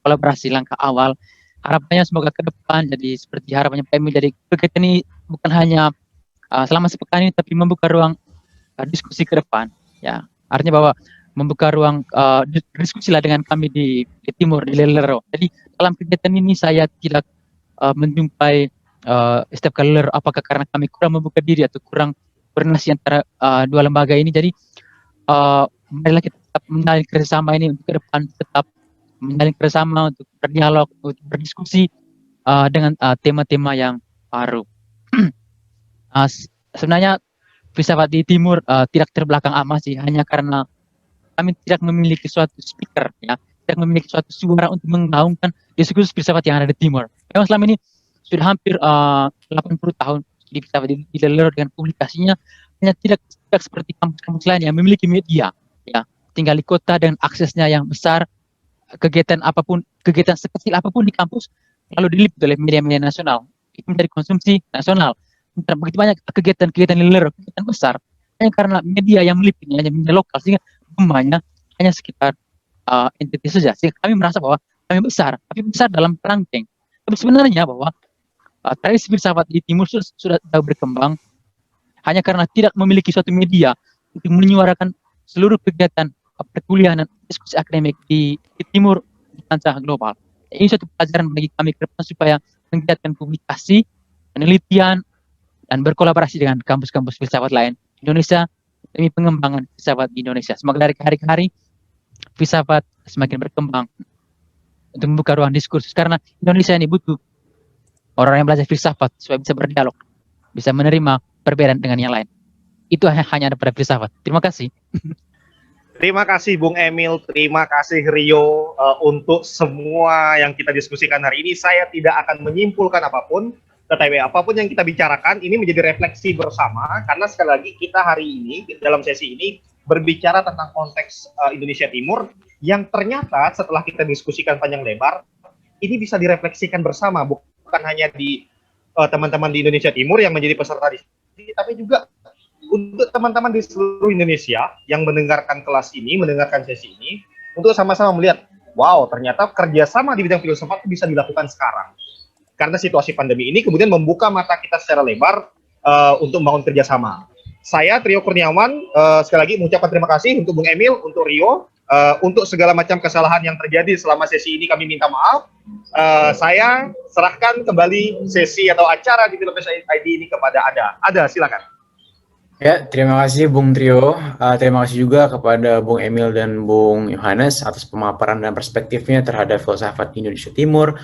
Speaker 3: kolaborasi langkah awal. Harapannya semoga ke depan jadi seperti harapannya Pak Emil. Jadi kegiatan ini bukan hanya selama sepekan ini, tapi membuka ruang diskusi ke depan. Ya, artinya bahwa membuka ruang diskusi lah dengan kami di Timur, di Lelero. Jadi dalam kegiatan ini saya tidak menjumpai setiap kali apakah karena kami kurang membuka diri atau kurang koordinasi antara dua lembaga ini. Jadi marilah kita tetap menjalin kerjasama ini untuk ke depan, tetap menjalin kerjasama untuk berdialog, untuk berdiskusi dengan tema-tema yang baru. Sebenarnya filsafat di Timur tidak terbelakang amat sih, hanya karena kami tidak memiliki suatu speaker, ya, tidak memiliki suatu suara untuk menggaungkan diskursus filsafat yang ada di Timur. Memang selama ini sudah hampir 80 tahun di filsafat di Lelero dengan publikasinya, hanya tidak seperti kampus-kampus lain yang memiliki media, ya, tinggal di kota dengan aksesnya yang besar, kegiatan sekecil apapun di kampus lalu diliput oleh media-media nasional, itu menjadi konsumsi nasional. Begitu banyak kegiatan-kegiatan Lelero, kegiatan besar, hanya karena media yang meliputnya, hanya media lokal, sehingga jumlahnya hanya sekitar entitas saja. Sehingga kami merasa bahwa kami besar, tapi besar dalam kerangkeng. Tapi sebenarnya bahwa tradisi filsafat di Timur sudah berkembang hanya karena tidak memiliki suatu media untuk menyuarakan seluruh kegiatan perkuliahan dan diskusi akademik di Timur di kancah global. Ini suatu pelajaran bagi kami ke depan supaya menggiatkan publikasi, penelitian, dan berkolaborasi dengan kampus-kampus filsafat lain Indonesia demi pengembangan filsafat di Indonesia. Semoga dari hari ke hari filsafat semakin berkembang untuk membuka ruang diskursus, karena Indonesia ini butuh orang yang belajar filsafat supaya bisa berdialog, bisa menerima perbedaan dengan yang lain. Itu hanya ada pada filsafat. Terima kasih.
Speaker 2: Terima kasih Bung Emil, terima kasih Rio untuk semua yang kita diskusikan hari ini. Saya tidak akan menyimpulkan apapun, tetapi apapun yang kita bicarakan ini menjadi refleksi bersama, karena sekali lagi kita hari ini dalam sesi ini berbicara tentang konteks Indonesia Timur yang ternyata setelah kita diskusikan panjang lebar ini bisa direfleksikan bersama, bukan hanya di teman-teman di Indonesia Timur yang menjadi peserta di sini, tapi juga untuk teman-teman di seluruh Indonesia yang mendengarkan kelas ini, mendengarkan sesi ini, untuk sama-sama melihat, wow, ternyata kerjasama di bidang filsafat bisa dilakukan sekarang. Karena situasi pandemi ini kemudian membuka mata kita secara lebar untuk membangun kerjasama. Saya, Trio Kurniawan, sekali lagi mengucapkan terima kasih untuk Bung Emil, untuk Rio, untuk segala macam kesalahan yang terjadi selama sesi ini kami minta maaf. Saya serahkan kembali sesi atau acara di Developers ID ini kepada Ada. Ada, silakan.
Speaker 4: Ya, terima kasih Bung Trio. Terima kasih juga kepada Bung Emil dan Bung Yohanes atas pemaparan dan perspektifnya terhadap filsafat Indonesia Timur.